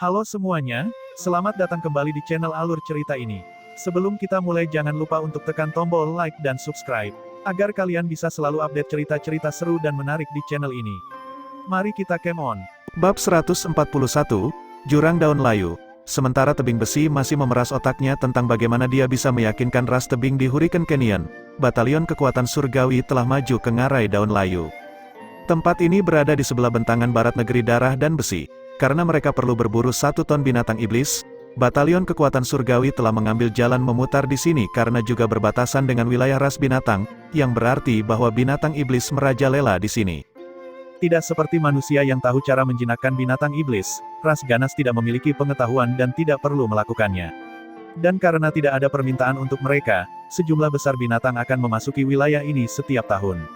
Halo semuanya, selamat datang kembali di channel Alur Cerita ini. Sebelum kita mulai jangan lupa untuk tekan tombol like dan subscribe, agar kalian bisa selalu update cerita-cerita seru dan menarik di channel ini. Mari kita game on. Bab 141, Jurang Daun Layu. Sementara tebing besi masih memeras otaknya tentang bagaimana dia bisa meyakinkan ras tebing di Hurricane Canyon, batalion kekuatan surgawi telah maju ke ngarai daun layu. Tempat ini berada di sebelah bentangan barat negeri darah dan besi. Karena mereka perlu berburu 1 ton binatang iblis, batalion kekuatan surgawi telah mengambil jalan memutar di sini karena juga berbatasan dengan wilayah ras binatang, yang berarti bahwa binatang iblis merajalela di sini. Tidak seperti manusia yang tahu cara menjinakkan binatang iblis, ras ganas tidak memiliki pengetahuan dan tidak perlu melakukannya. Dan karena tidak ada permintaan untuk mereka, sejumlah besar binatang akan memasuki wilayah ini setiap tahun.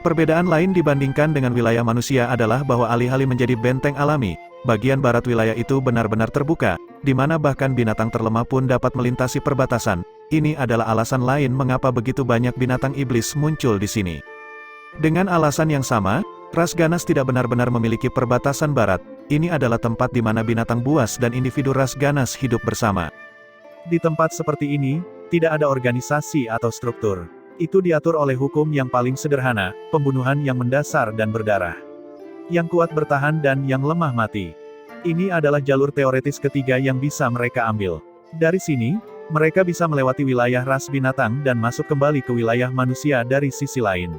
Perbedaan lain dibandingkan dengan wilayah manusia adalah bahwa alih-alih menjadi benteng alami, bagian barat wilayah itu benar-benar terbuka, di mana bahkan binatang terlemah pun dapat melintasi perbatasan. Ini adalah alasan lain mengapa begitu banyak binatang iblis muncul di sini. Dengan alasan yang sama, ras ganas tidak benar-benar memiliki perbatasan barat. Ini adalah tempat di mana binatang buas dan individu ras ganas hidup bersama. Di tempat seperti ini, tidak ada organisasi atau struktur. Itu diatur oleh hukum yang paling sederhana, pembunuhan yang mendasar dan berdarah. Yang kuat bertahan dan yang lemah mati. Ini adalah jalur teoretis ketiga yang bisa mereka ambil. Dari sini, mereka bisa melewati wilayah ras binatang dan masuk kembali ke wilayah manusia dari sisi lain.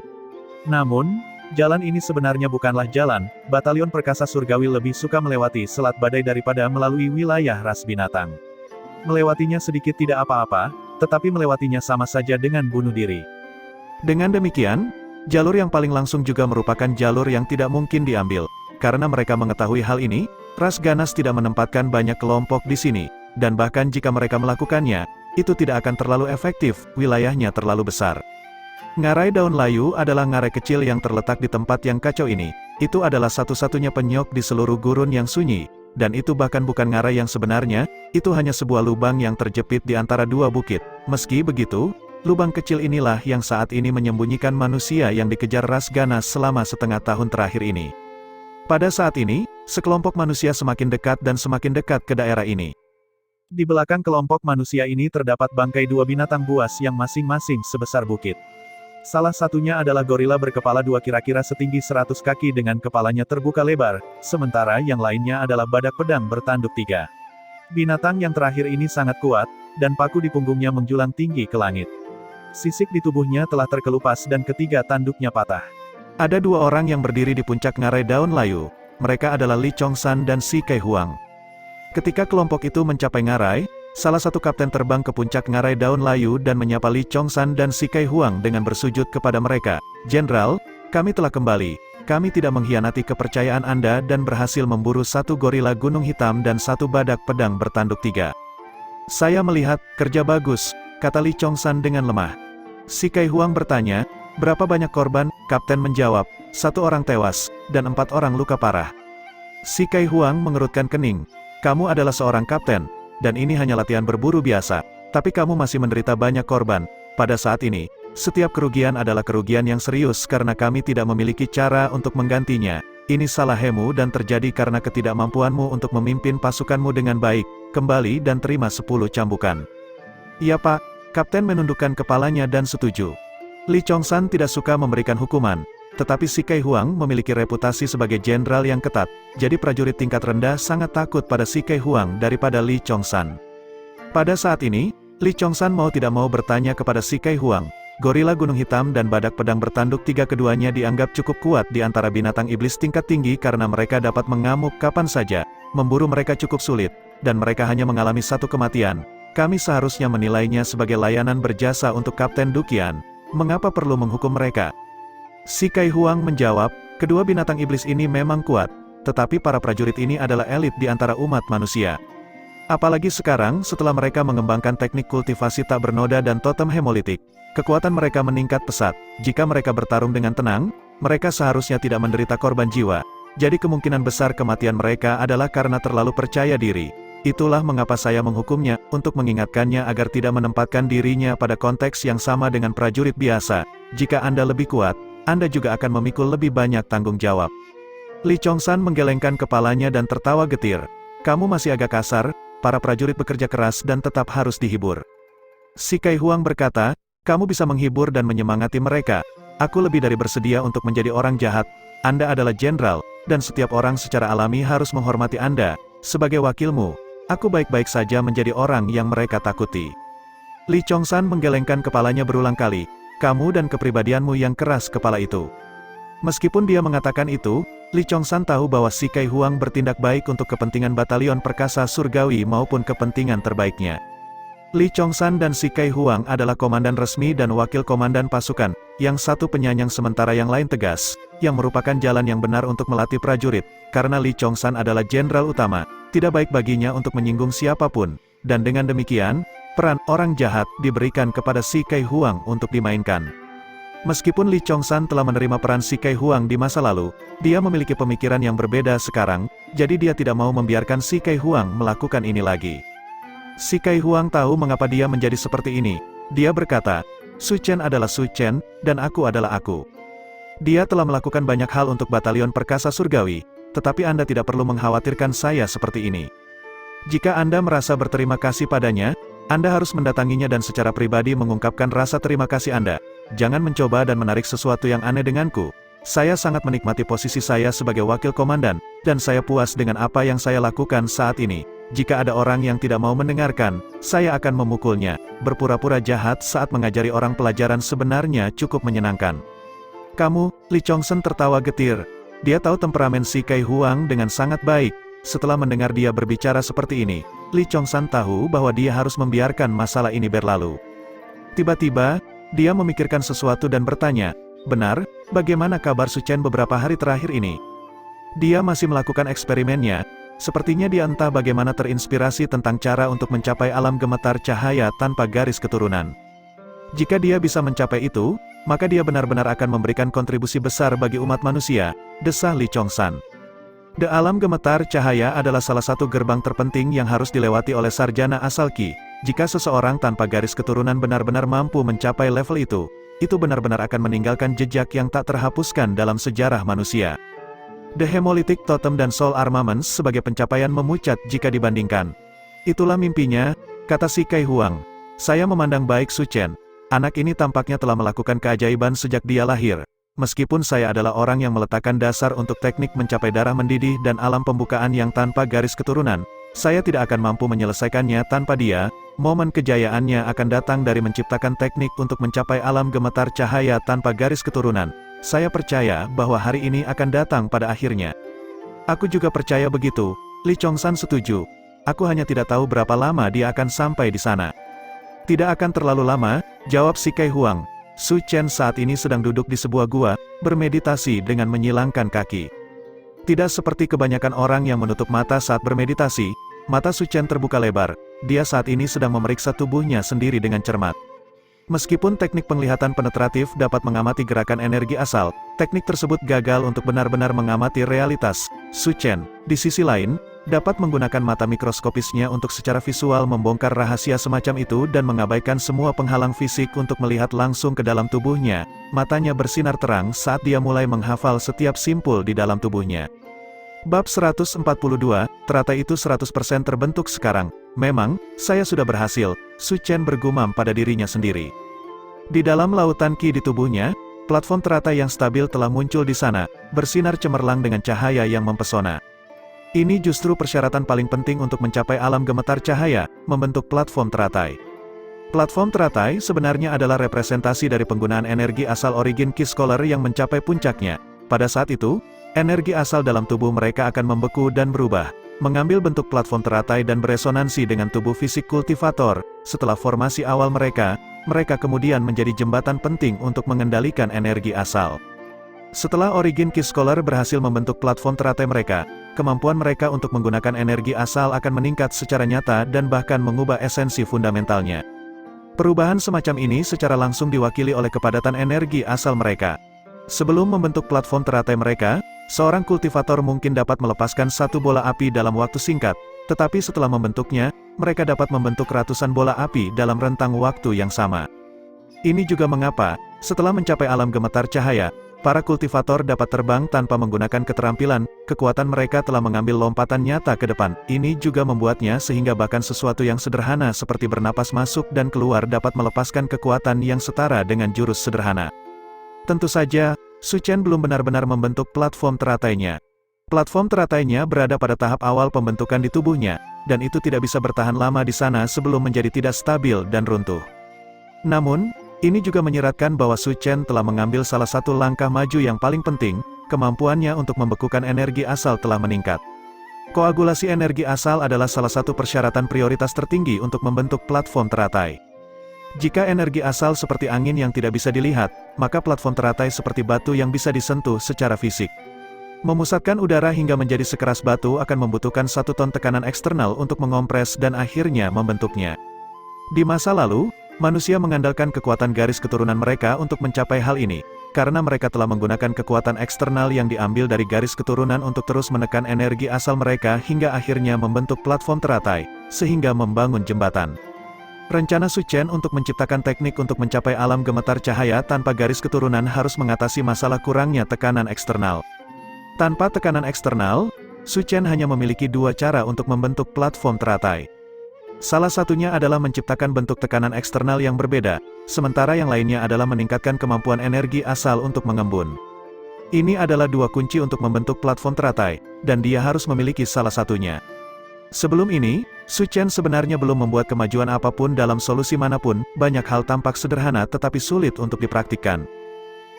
Namun, jalan ini sebenarnya bukanlah jalan. Batalion perkasa surgawi lebih suka melewati selat badai daripada melalui wilayah ras binatang. Melewatinya sedikit tidak apa-apa, tetapi melewatinya sama saja dengan bunuh diri. Dengan demikian, jalur yang paling langsung juga merupakan jalur yang tidak mungkin diambil. Karena mereka mengetahui hal ini, ras ganas tidak menempatkan banyak kelompok di sini, dan bahkan jika mereka melakukannya, itu tidak akan terlalu efektif, wilayahnya terlalu besar. Ngarai daun layu adalah ngarai kecil yang terletak di tempat yang kacau ini. Itu adalah satu-satunya penyok di seluruh gurun yang sunyi, dan itu bahkan bukan ngarai yang sebenarnya, itu hanya sebuah lubang yang terjepit di antara 2 bukit. Meski begitu, lubang kecil inilah yang saat ini menyembunyikan manusia yang dikejar ras ganas selama setengah tahun terakhir ini. Pada saat ini, sekelompok manusia semakin dekat dan semakin dekat ke daerah ini. Di belakang kelompok manusia ini terdapat bangkai 2 binatang buas yang masing-masing sebesar bukit. Salah satunya adalah gorila berkepala 2 kira-kira setinggi 100 kaki dengan kepalanya terbuka lebar, sementara yang lainnya adalah badak pedang bertanduk 3. Binatang yang terakhir ini sangat kuat, dan paku di punggungnya menjulang tinggi ke langit. Sisik di tubuhnya telah terkelupas dan ketiga tanduknya patah. Ada 2 orang yang berdiri di puncak ngarai daun layu. Mereka adalah Li Chongsan dan Si Kai Huang. Ketika kelompok itu mencapai ngarai, salah satu kapten terbang ke puncak ngarai daun layu dan menyapa Li Chongsan dan Si Kai Huang dengan bersujud kepada mereka. "Jenderal, kami telah kembali. Kami tidak mengkhianati kepercayaan Anda dan berhasil memburu 1 gorila gunung hitam dan 1 badak pedang bertanduk 3. Saya melihat, kerja bagus," kata Li Chongsan dengan lemah. Si Kai Huang bertanya, "Berapa banyak korban?" Kapten menjawab, 1 orang tewas, dan 4 orang luka parah. Si Kai Huang mengerutkan kening. "Kamu adalah seorang kapten, dan ini hanya latihan berburu biasa, tapi kamu masih menderita banyak korban. Pada saat ini, setiap kerugian adalah kerugian yang serius karena kami tidak memiliki cara untuk menggantinya. Ini salahmu dan terjadi karena ketidakmampuanmu untuk memimpin pasukanmu dengan baik. Kembali dan terima 10 cambukan." "Iya Pak." Kapten menundukkan kepalanya dan setuju. Li Chongsan tidak suka memberikan hukuman, tetapi Si Kai Huang memiliki reputasi sebagai jenderal yang ketat, jadi prajurit tingkat rendah sangat takut pada Si Kai Huang daripada Li Chongsan. Pada saat ini, Li Chongsan mau tidak mau bertanya kepada Si Kai Huang. Gorila gunung hitam dan badak pedang bertanduk 3 keduanya dianggap cukup kuat di antara binatang iblis tingkat tinggi karena mereka dapat mengamuk kapan saja. Memburu mereka cukup sulit, dan mereka hanya mengalami 1 kematian. Kami seharusnya menilainya sebagai layanan berjasa untuk Kapten Dukian. Mengapa perlu menghukum mereka? Si Kai Huang menjawab, kedua binatang iblis ini memang kuat, tetapi para prajurit ini adalah elit di antara umat manusia. Apalagi sekarang setelah mereka mengembangkan teknik kultivasi tak bernoda dan totem hemolitik, kekuatan mereka meningkat pesat. Jika mereka bertarung dengan tenang, mereka seharusnya tidak menderita korban jiwa. Jadi kemungkinan besar kematian mereka adalah karena terlalu percaya diri. Itulah mengapa saya menghukumnya, untuk mengingatkannya agar tidak menempatkan dirinya pada konteks yang sama dengan prajurit biasa. Jika Anda lebih kuat, Anda juga akan memikul lebih banyak tanggung jawab. Li Chongsan menggelengkan kepalanya dan tertawa getir. Kamu masih agak kasar, para prajurit bekerja keras dan tetap harus dihibur. Si Kai Huang berkata, kamu bisa menghibur dan menyemangati mereka. Aku lebih dari bersedia untuk menjadi orang jahat. Anda adalah jenderal, dan setiap orang secara alami harus menghormati Anda. Sebagai wakilmu, aku baik-baik saja menjadi orang yang mereka takuti. Li Chongshan menggelengkan kepalanya berulang kali. Kamu dan kepribadianmu yang keras kepala itu. Meskipun dia mengatakan itu, Li Chongshan tahu bahwa si Kai Huang bertindak baik untuk kepentingan Batalion Perkasa Surgawi maupun kepentingan terbaiknya. Li Chongshan dan si Kai Huang adalah komandan resmi dan wakil komandan pasukan, yang satu penyanyang sementara yang lain tegas, yang merupakan jalan yang benar untuk melatih prajurit, karena Li Chongshan adalah jenderal utama, tidak baik baginya untuk menyinggung siapapun, dan dengan demikian, peran orang jahat diberikan kepada si Kai Huang untuk dimainkan. Meskipun Li Chongshan telah menerima peran si Kai Huang di masa lalu, dia memiliki pemikiran yang berbeda sekarang, jadi dia tidak mau membiarkan si Kai Huang melakukan ini lagi. Si Kai Huang tahu mengapa dia menjadi seperti ini. Dia berkata, Su Chen adalah Su Chen, dan aku adalah aku. Dia telah melakukan banyak hal untuk Batalion Perkasa Surgawi, tetapi Anda tidak perlu mengkhawatirkan saya seperti ini. Jika Anda merasa berterima kasih padanya, Anda harus mendatanginya dan secara pribadi mengungkapkan rasa terima kasih Anda. Jangan mencoba dan menarik sesuatu yang aneh denganku. Saya sangat menikmati posisi saya sebagai wakil komandan, dan saya puas dengan apa yang saya lakukan saat ini. Jika ada orang yang tidak mau mendengarkan, saya akan memukulnya. Berpura-pura jahat saat mengajari orang pelajaran sebenarnya cukup menyenangkan. Kamu, Li Chongshan tertawa getir. Dia tahu temperamen si Kai Huang dengan sangat baik. Setelah mendengar dia berbicara seperti ini, Li Chongshan tahu bahwa dia harus membiarkan masalah ini berlalu. Tiba-tiba, dia memikirkan sesuatu dan bertanya, benar, bagaimana kabar Su Chen beberapa hari terakhir ini? Dia masih melakukan eksperimennya. Sepertinya dia entah bagaimana terinspirasi tentang cara untuk mencapai alam gemetar cahaya tanpa garis keturunan. Jika dia bisa mencapai itu, maka dia benar-benar akan memberikan kontribusi besar bagi umat manusia, desah Li Chongshan. The alam gemetar cahaya adalah salah satu gerbang terpenting yang harus dilewati oleh sarjana asal Qi. Jika seseorang tanpa garis keturunan benar-benar mampu mencapai level itu benar-benar akan meninggalkan jejak yang tak terhapuskan dalam sejarah manusia. The Hemolytic Totem dan Soul Armaments sebagai pencapaian memucat jika dibandingkan. Itulah mimpinya, kata si Kai Huang. Saya memandang baik Su Chen. Anak ini tampaknya telah melakukan keajaiban sejak dia lahir. Meskipun saya adalah orang yang meletakkan dasar untuk teknik mencapai darah mendidih dan alam pembukaan yang tanpa garis keturunan, saya tidak akan mampu menyelesaikannya tanpa dia. Momen kejayaannya akan datang dari menciptakan teknik untuk mencapai alam gemetar cahaya tanpa garis keturunan. Saya percaya bahwa hari ini akan datang pada akhirnya. Aku juga percaya begitu. Li Chongshan setuju. Aku hanya tidak tahu berapa lama dia akan sampai di sana. Tidak akan terlalu lama, jawab si Kai Huang. Su Chen saat ini sedang duduk di sebuah gua, bermeditasi dengan menyilangkan kaki. Tidak seperti kebanyakan orang yang menutup mata saat bermeditasi, mata Su Chen terbuka lebar. Dia saat ini sedang memeriksa tubuhnya sendiri dengan cermat. Meskipun teknik penglihatan penetratif dapat mengamati gerakan energi asal, teknik tersebut gagal untuk benar-benar mengamati realitas. Su Chen, di sisi lain, dapat menggunakan mata mikroskopisnya untuk secara visual membongkar rahasia semacam itu dan mengabaikan semua penghalang fisik untuk melihat langsung ke dalam tubuhnya. Matanya bersinar terang saat dia mulai menghafal setiap simpul di dalam tubuhnya. Bab 142, teratai itu 100% terbentuk sekarang. Memang, saya sudah berhasil, Su Chen bergumam pada dirinya sendiri. Di dalam lautan Qi di tubuhnya, platform teratai yang stabil telah muncul di sana, bersinar cemerlang dengan cahaya yang mempesona. Ini justru persyaratan paling penting untuk mencapai alam gemetar cahaya, membentuk platform teratai. Platform teratai sebenarnya adalah representasi dari penggunaan energi asal Origin Qi Scholar yang mencapai puncaknya. Pada saat itu, energi asal dalam tubuh mereka akan membeku dan berubah, mengambil bentuk platform teratai dan beresonansi dengan tubuh fisik kultivator. Setelah formasi awal mereka kemudian menjadi jembatan penting untuk mengendalikan energi asal. Setelah Origin Qi Scholar berhasil membentuk platform teratai mereka, kemampuan mereka untuk menggunakan energi asal akan meningkat secara nyata dan bahkan mengubah esensi fundamentalnya. Perubahan semacam ini secara langsung diwakili oleh kepadatan energi asal mereka. Sebelum membentuk platform teratai mereka, seorang kultivator mungkin dapat melepaskan satu bola api dalam waktu singkat, tetapi setelah membentuknya, mereka dapat membentuk ratusan bola api dalam rentang waktu yang sama. Ini juga mengapa, setelah mencapai alam gemetar cahaya, para kultivator dapat terbang tanpa menggunakan keterampilan, kekuatan mereka telah mengambil lompatan nyata ke depan. Ini juga membuatnya sehingga bahkan sesuatu yang sederhana seperti bernapas masuk dan keluar dapat melepaskan kekuatan yang setara dengan jurus sederhana. Tentu saja, Su Chen belum benar-benar membentuk platform teratainya. Platform teratainya berada pada tahap awal pembentukan di tubuhnya, dan itu tidak bisa bertahan lama di sana sebelum menjadi tidak stabil dan runtuh. Namun, ini juga menyiratkan bahwa Su Chen telah mengambil salah satu langkah maju yang paling penting, kemampuannya untuk membekukan energi asal telah meningkat. Koagulasi energi asal adalah salah satu persyaratan prioritas tertinggi untuk membentuk platform teratai. Jika energi asal seperti angin yang tidak bisa dilihat, maka platform teratai seperti batu yang bisa disentuh secara fisik. Memusatkan udara hingga menjadi sekeras batu akan membutuhkan 1 ton tekanan eksternal untuk mengompres dan akhirnya membentuknya. Di masa lalu, manusia mengandalkan kekuatan garis keturunan mereka untuk mencapai hal ini, karena mereka telah menggunakan kekuatan eksternal yang diambil dari garis keturunan untuk terus menekan energi asal mereka hingga akhirnya membentuk platform teratai, sehingga membangun jembatan. Rencana Su Chen untuk menciptakan teknik untuk mencapai alam gemetar cahaya tanpa garis keturunan harus mengatasi masalah kurangnya tekanan eksternal. Tanpa tekanan eksternal, Su Chen hanya memiliki 2 cara untuk membentuk platform teratai. Salah satunya adalah menciptakan bentuk tekanan eksternal yang berbeda, sementara yang lainnya adalah meningkatkan kemampuan energi asal untuk mengembun. Ini adalah 2 kunci untuk membentuk platform teratai, dan dia harus memiliki salah satunya. Sebelum ini, Su Chen sebenarnya belum membuat kemajuan apapun dalam solusi manapun, banyak hal tampak sederhana tetapi sulit untuk dipraktikkan.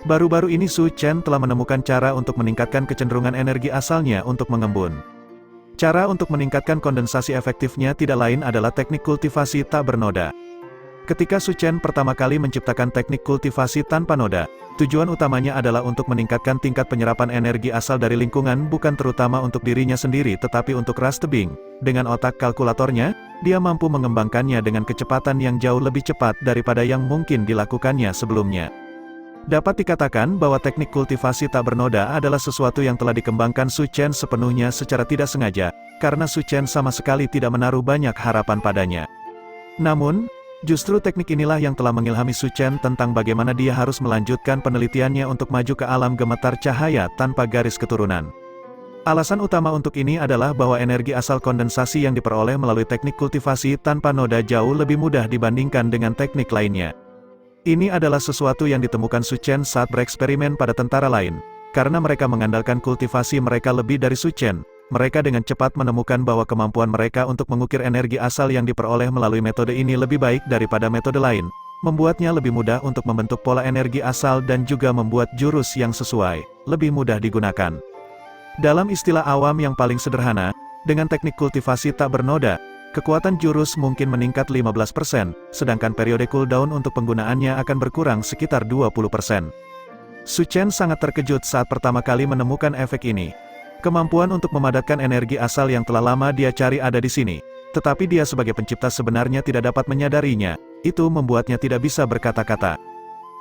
Baru-baru ini Su Chen telah menemukan cara untuk meningkatkan kecenderungan energi asalnya untuk mengembun. Cara untuk meningkatkan kondensasi efektifnya tidak lain adalah teknik kultivasi tak bernoda. Ketika Su Chen pertama kali menciptakan teknik kultivasi tanpa noda, tujuan utamanya adalah untuk meningkatkan tingkat penyerapan energi asal dari lingkungan bukan terutama untuk dirinya sendiri tetapi untuk ras tebing. Dengan otak kalkulatornya, dia mampu mengembangkannya dengan kecepatan yang jauh lebih cepat daripada yang mungkin dilakukannya sebelumnya. Dapat dikatakan bahwa teknik kultivasi tak bernoda adalah sesuatu yang telah dikembangkan Su Chen sepenuhnya secara tidak sengaja, karena Su Chen sama sekali tidak menaruh banyak harapan padanya. Namun, justru teknik inilah yang telah mengilhami Su Chen tentang bagaimana dia harus melanjutkan penelitiannya untuk maju ke alam gemetar cahaya tanpa garis keturunan. Alasan utama untuk ini adalah bahwa energi asal kondensasi yang diperoleh melalui teknik kultivasi tanpa noda jauh lebih mudah dibandingkan dengan teknik lainnya. Ini adalah sesuatu yang ditemukan Su Chen saat bereksperimen pada tentara lain. Karena mereka mengandalkan kultivasi mereka lebih dari Su Chen, mereka dengan cepat menemukan bahwa kemampuan mereka untuk mengukir energi asal yang diperoleh melalui metode ini lebih baik daripada metode lain, membuatnya lebih mudah untuk membentuk pola energi asal dan juga membuat jurus yang sesuai, lebih mudah digunakan. Dalam istilah awam yang paling sederhana, dengan teknik kultivasi tak bernoda, kekuatan jurus mungkin meningkat 15%, sedangkan periode cooldown untuk penggunaannya akan berkurang sekitar 20%. Su Chen sangat terkejut saat pertama kali menemukan efek ini. Kemampuan untuk memadatkan energi asal yang telah lama dia cari ada di sini. Tetapi dia sebagai pencipta sebenarnya tidak dapat menyadarinya, itu membuatnya tidak bisa berkata-kata.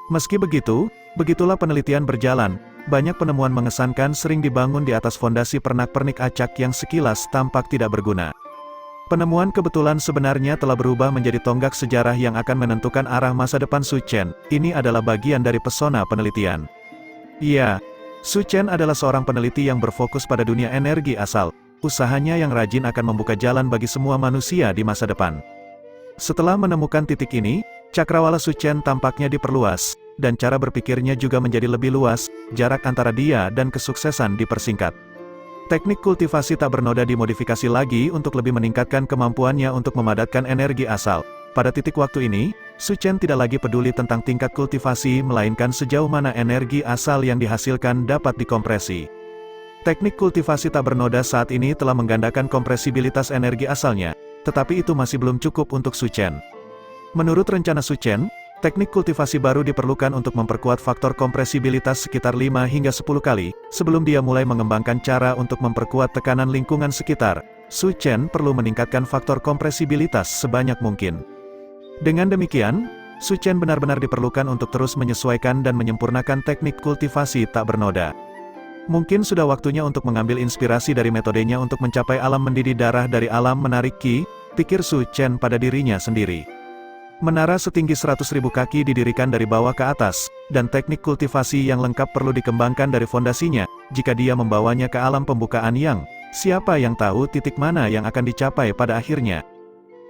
Meski begitu, begitulah penelitian berjalan, banyak penemuan mengesankan sering dibangun di atas fondasi pernak-pernik acak yang sekilas tampak tidak berguna. Penemuan kebetulan sebenarnya telah berubah menjadi tonggak sejarah yang akan menentukan arah masa depan Su Chen. Ini adalah bagian dari pesona penelitian. Ya, Su Chen adalah seorang peneliti yang berfokus pada dunia energi asal. Usahanya yang rajin akan membuka jalan bagi semua manusia di masa depan. Setelah menemukan titik ini, cakrawala Su Chen tampaknya diperluas, dan cara berpikirnya juga menjadi lebih luas, jarak antara dia dan kesuksesan dipersingkat. Teknik kultivasi tak bernoda dimodifikasi lagi untuk lebih meningkatkan kemampuannya untuk memadatkan energi asal. Pada titik waktu ini, Su Chen tidak lagi peduli tentang tingkat kultivasi melainkan sejauh mana energi asal yang dihasilkan dapat dikompresi. Teknik kultivasi tak bernoda saat ini telah menggandakan kompresibilitas energi asalnya, tetapi itu masih belum cukup untuk Su Chen. Menurut rencana Su Chen, teknik kultivasi baru diperlukan untuk memperkuat faktor kompresibilitas sekitar 5 hingga 10 kali, sebelum dia mulai mengembangkan cara untuk memperkuat tekanan lingkungan sekitar. Su Chen perlu meningkatkan faktor kompresibilitas sebanyak mungkin. Dengan demikian, Su Chen benar-benar diperlukan untuk terus menyesuaikan dan menyempurnakan teknik kultivasi tak bernoda. Mungkin sudah waktunya untuk mengambil inspirasi dari metodenya untuk mencapai alam mendidih darah dari alam menarik Qi, pikir Su Chen pada dirinya sendiri. Menara setinggi 100.000 kaki didirikan dari bawah ke atas, dan teknik kultivasi yang lengkap perlu dikembangkan dari fondasinya, jika dia membawanya ke alam pembukaan yang, siapa yang tahu titik mana yang akan dicapai pada akhirnya.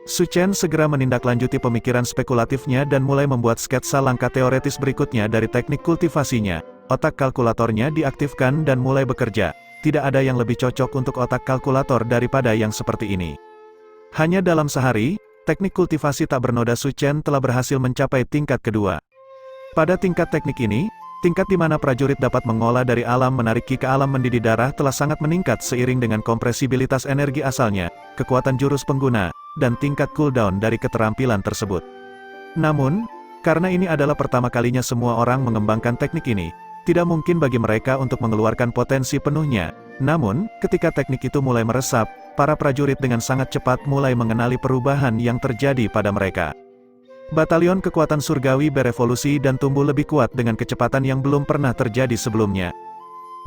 Su Chen segera menindaklanjuti pemikiran spekulatifnya dan mulai membuat sketsa langkah teoretis berikutnya dari teknik kultivasinya. Otak kalkulatornya diaktifkan dan mulai bekerja. Tidak ada yang lebih cocok untuk otak kalkulator daripada yang seperti ini. Hanya dalam sehari, teknik kultivasi tak bernoda Su Chen telah berhasil mencapai tingkat kedua. Pada tingkat teknik ini, tingkat di mana prajurit dapat mengolah dari alam menarik ki ke alam mendidih darah telah sangat meningkat seiring dengan kompresibilitas energi asalnya, kekuatan jurus pengguna, dan tingkat cooldown dari keterampilan tersebut. Namun, karena ini adalah pertama kalinya semua orang mengembangkan teknik ini, tidak mungkin bagi mereka untuk mengeluarkan potensi penuhnya. Namun, ketika teknik itu mulai meresap, para prajurit dengan sangat cepat mulai mengenali perubahan yang terjadi pada mereka. Batalion kekuatan surgawi berevolusi dan tumbuh lebih kuat dengan kecepatan yang belum pernah terjadi sebelumnya.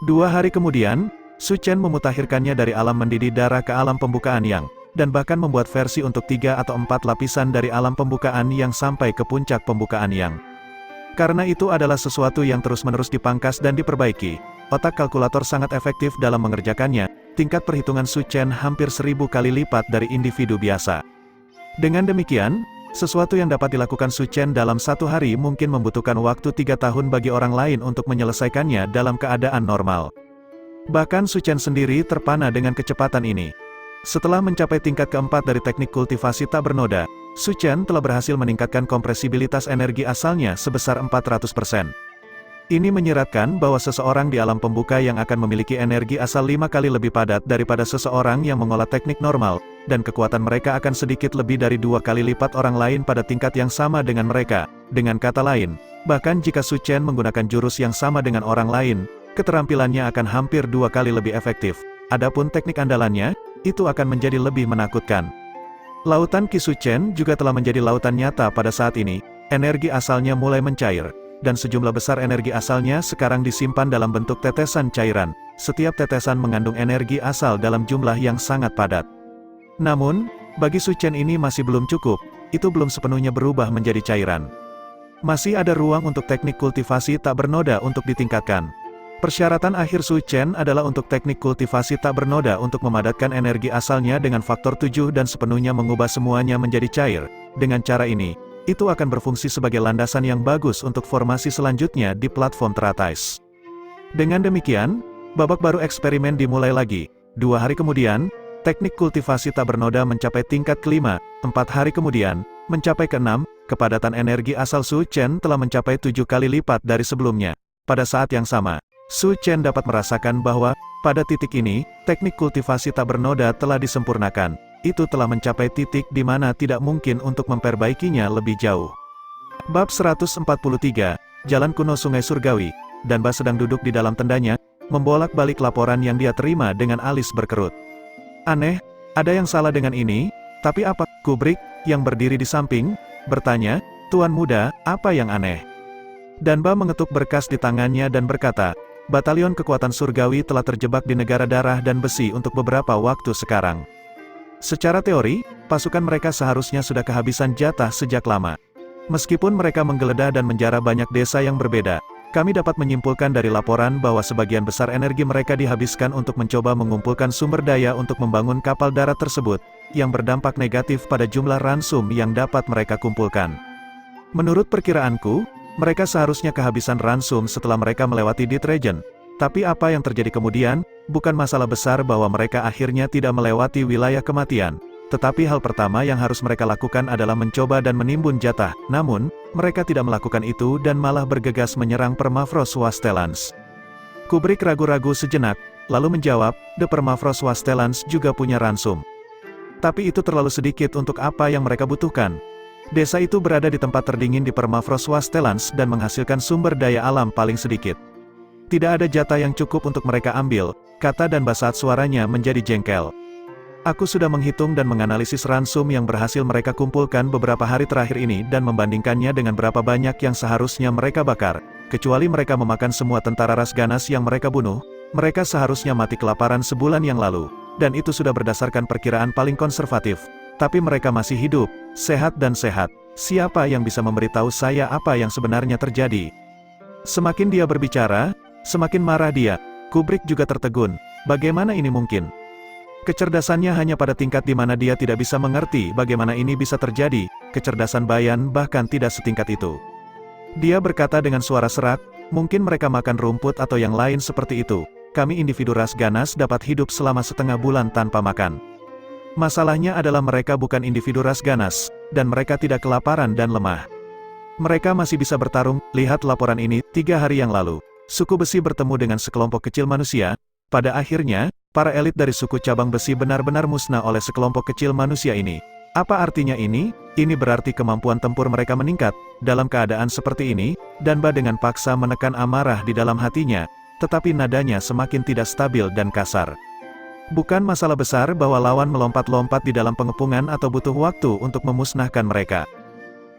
2 hari kemudian, Su Chen memutakhirkannya dari alam mendidih darah ke alam pembukaan yang, dan bahkan membuat versi untuk 3 atau 4 lapisan dari alam pembukaan yang sampai ke puncak pembukaan yang. Karena itu adalah sesuatu yang terus-menerus dipangkas dan diperbaiki, otak kalkulator sangat efektif dalam mengerjakannya. Tingkat perhitungan Su Chen hampir 1000 kali lipat dari individu biasa. Dengan demikian, sesuatu yang dapat dilakukan Su Chen dalam 1 hari mungkin membutuhkan waktu 3 tahun bagi orang lain untuk menyelesaikannya dalam keadaan normal. Bahkan Su Chen sendiri terpana dengan kecepatan ini. Setelah mencapai tingkat keempat dari teknik kultivasi tak bernoda, Su Chen telah berhasil meningkatkan kompresibilitas energi asalnya sebesar 400%. Ini menyiratkan bahwa seseorang di alam pembuka yang akan memiliki energi asal 5 kali lebih padat daripada seseorang yang mengolah teknik normal, dan kekuatan mereka akan sedikit lebih dari 2 kali lipat orang lain pada tingkat yang sama dengan mereka. Dengan kata lain, bahkan jika Su Chen menggunakan jurus yang sama dengan orang lain, keterampilannya akan hampir 2 kali lebih efektif. Adapun teknik andalannya, itu akan menjadi lebih menakutkan. Lautan Ki Su Chen juga telah menjadi lautan nyata pada saat ini, energi asalnya mulai mencair. Dan sejumlah besar energi asalnya sekarang disimpan dalam bentuk tetesan cairan. Setiap tetesan mengandung energi asal dalam jumlah yang sangat padat. Namun, bagi Su Chen ini masih belum cukup, itu belum sepenuhnya berubah menjadi cairan. Masih ada ruang untuk teknik kultivasi tak bernoda untuk ditingkatkan. Persyaratan akhir Su Chen adalah untuk teknik kultivasi tak bernoda untuk memadatkan energi asalnya dengan faktor 7 dan sepenuhnya mengubah semuanya menjadi cair. Dengan cara ini, itu akan berfungsi sebagai landasan yang bagus untuk formasi selanjutnya di platform teratas. Dengan demikian, babak baru eksperimen dimulai lagi. 2 hari kemudian, teknik kultivasi tak bernoda mencapai tingkat kelima. 4 hari kemudian, mencapai ke-6, kepadatan energi asal Su Chen telah mencapai 7 kali lipat dari sebelumnya. Pada saat yang sama, Su Chen dapat merasakan bahwa, pada titik ini, teknik kultivasi tak bernoda telah disempurnakan. Itu telah mencapai titik di mana tidak mungkin untuk memperbaikinya lebih jauh. Bab 143, Jalan Kuno Sungai Surgawi. Danba sedang duduk di dalam tendanya, membolak-balik laporan yang dia terima dengan alis berkerut. Aneh, ada yang salah dengan ini, tapi apa? Kubrick, yang berdiri di samping, bertanya, Tuan Muda, apa yang aneh? Danba mengetuk berkas di tangannya dan berkata, Batalion Kekuatan Surgawi telah terjebak di negara darah dan besi untuk beberapa waktu sekarang. Secara teori, pasukan mereka seharusnya sudah kehabisan jatah sejak lama. Meskipun mereka menggeledah dan menjara banyak desa yang berbeda, kami dapat menyimpulkan dari laporan bahwa sebagian besar energi mereka dihabiskan untuk mencoba mengumpulkan sumber daya untuk membangun kapal darat tersebut, yang berdampak negatif pada jumlah ransum yang dapat mereka kumpulkan. Menurut perkiraanku, mereka seharusnya kehabisan ransum setelah mereka melewati Death Region. Tapi apa yang terjadi kemudian, bukan masalah besar bahwa mereka akhirnya tidak melewati wilayah kematian. Tetapi hal pertama yang harus mereka lakukan adalah mencoba dan menimbun jatah. Namun, mereka tidak melakukan itu dan malah bergegas menyerang Permafrost Wastelands. Kubrick ragu-ragu sejenak, lalu menjawab, The Permafrost Wastelands juga punya ransum. Tapi itu terlalu sedikit untuk apa yang mereka butuhkan. Desa itu berada di tempat terdingin di Permafrost Wastelands dan menghasilkan sumber daya alam paling sedikit. Tidak ada jatah yang cukup untuk mereka ambil, kata Danba saat suaranya menjadi jengkel. Aku sudah menghitung dan menganalisis ransum yang berhasil mereka kumpulkan beberapa hari terakhir ini dan membandingkannya dengan berapa banyak yang seharusnya mereka bakar. Kecuali mereka memakan semua tentara ras ganas yang mereka bunuh, mereka seharusnya mati kelaparan sebulan yang lalu. Dan itu sudah berdasarkan perkiraan paling konservatif. Tapi mereka masih hidup, sehat dan sehat. siapa yang bisa memberitahu saya apa yang sebenarnya terjadi? Semakin dia berbicara, semakin marah dia. Kubrick juga tertegun. Bagaimana ini mungkin? Kecerdasannya hanya pada tingkat di mana dia tidak bisa mengerti bagaimana ini bisa terjadi. Kecerdasan Bayan bahkan tidak setingkat itu. Dia berkata dengan suara serak, mungkin mereka makan rumput atau yang lain seperti itu. Kami individu ras ganas dapat hidup selama setengah bulan tanpa makan. Masalahnya adalah mereka bukan individu ras ganas, dan mereka tidak kelaparan dan lemah. Mereka masih bisa bertarung. Lihat laporan ini, 3 hari yang lalu. Suku besi bertemu dengan sekelompok kecil manusia. Pada akhirnya, para elit dari suku cabang besi benar-benar musnah oleh sekelompok kecil manusia ini. Apa artinya ini? Ini berarti kemampuan tempur mereka meningkat. Dalam keadaan seperti ini, Danba dengan paksa menekan amarah di dalam hatinya, tetapi nadanya semakin tidak stabil dan kasar. Bukan masalah besar bahwa lawan melompat-lompat di dalam pengepungan atau butuh waktu untuk memusnahkan mereka.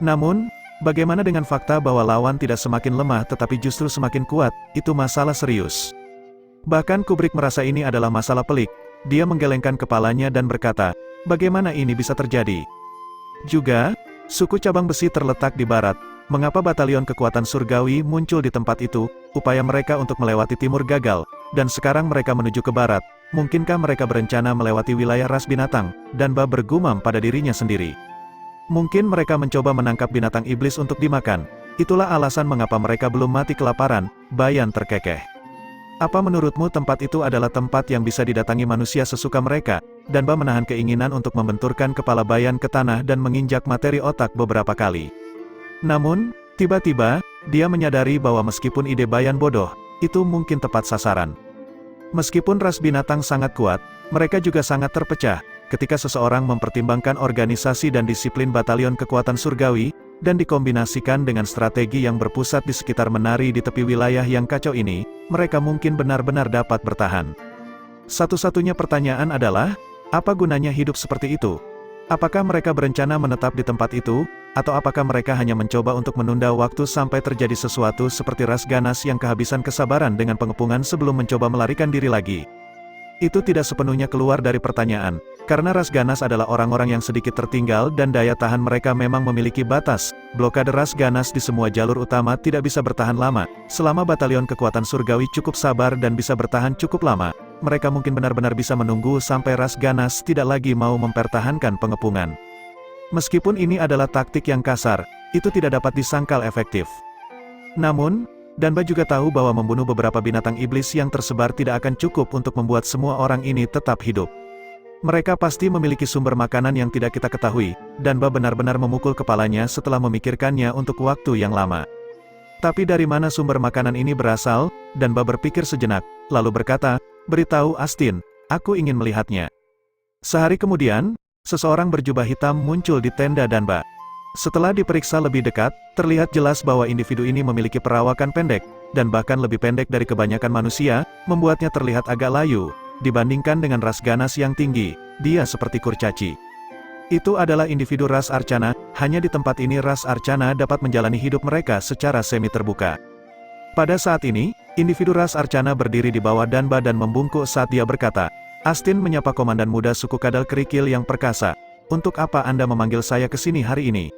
Namun, bagaimana dengan fakta bahwa lawan tidak semakin lemah tetapi justru semakin kuat? Itu masalah serius. Bahkan Kubrick merasa ini adalah masalah pelik. Dia menggelengkan kepalanya dan berkata, bagaimana ini bisa terjadi? Juga, suku cabang besi terletak di barat. Mengapa batalion kekuatan surgawi muncul di tempat itu? Upaya mereka untuk melewati timur gagal, dan sekarang mereka menuju ke barat. Mungkinkah mereka berencana melewati wilayah ras binatang? Danba bergumam pada dirinya sendiri. Mungkin mereka mencoba menangkap binatang iblis untuk dimakan. Itulah alasan mengapa mereka belum mati kelaparan. Bayan terkekeh. Apa menurutmu tempat itu adalah tempat yang bisa didatangi manusia sesuka mereka? Danba menahan keinginan untuk membenturkan kepala Bayan ke tanah dan menginjak materi otak beberapa kali. Namun, tiba-tiba, dia menyadari bahwa meskipun ide Bayan bodoh, itu mungkin tepat sasaran. Meskipun ras binatang sangat kuat, mereka juga sangat terpecah, ketika seseorang mempertimbangkan organisasi dan disiplin batalion kekuatan surgawi, dan dikombinasikan dengan strategi yang berpusat di sekitar menari di tepi wilayah yang kacau ini, mereka mungkin benar-benar dapat bertahan. Satu-satunya pertanyaan adalah, apa gunanya hidup seperti itu? Apakah mereka berencana menetap di tempat itu, atau apakah mereka hanya mencoba untuk menunda waktu sampai terjadi sesuatu seperti ras ganas yang kehabisan kesabaran dengan pengepungan sebelum mencoba melarikan diri lagi? Itu tidak sepenuhnya keluar dari pertanyaan, karena ras ganas adalah orang-orang yang sedikit tertinggal dan daya tahan mereka memang memiliki batas. Blokade ras ganas di semua jalur utama tidak bisa bertahan lama. Selama batalion kekuatan surgawi cukup sabar dan bisa bertahan cukup lama, mereka mungkin benar-benar bisa menunggu sampai ras ganas tidak lagi mau mempertahankan pengepungan. Meskipun ini adalah taktik yang kasar, itu tidak dapat disangkal efektif. Namun, Danba juga tahu bahwa membunuh beberapa binatang iblis yang tersebar tidak akan cukup untuk membuat semua orang ini tetap hidup. Mereka pasti memiliki sumber makanan yang tidak kita ketahui. Danba benar-benar memukul kepalanya setelah memikirkannya untuk waktu yang lama. Tapi dari mana sumber makanan ini berasal? Danba berpikir sejenak, lalu berkata, beritahu Astin, aku ingin melihatnya. Sehari kemudian, seseorang berjubah hitam muncul di tenda Danba. Setelah diperiksa lebih dekat, terlihat jelas bahwa individu ini memiliki perawakan pendek, dan bahkan lebih pendek dari kebanyakan manusia, membuatnya terlihat agak layu. Dibandingkan dengan ras ganas yang tinggi, dia seperti kurcaci. Itu adalah individu ras Arcana, hanya di tempat ini ras Arcana dapat menjalani hidup mereka secara semi terbuka. Pada saat ini, individu ras Arcana berdiri di bawah Danba dan membungkuk saat dia berkata, Astin menyapa komandan muda suku Kadal Kerikil yang perkasa, untuk apa Anda memanggil saya ke sini hari ini?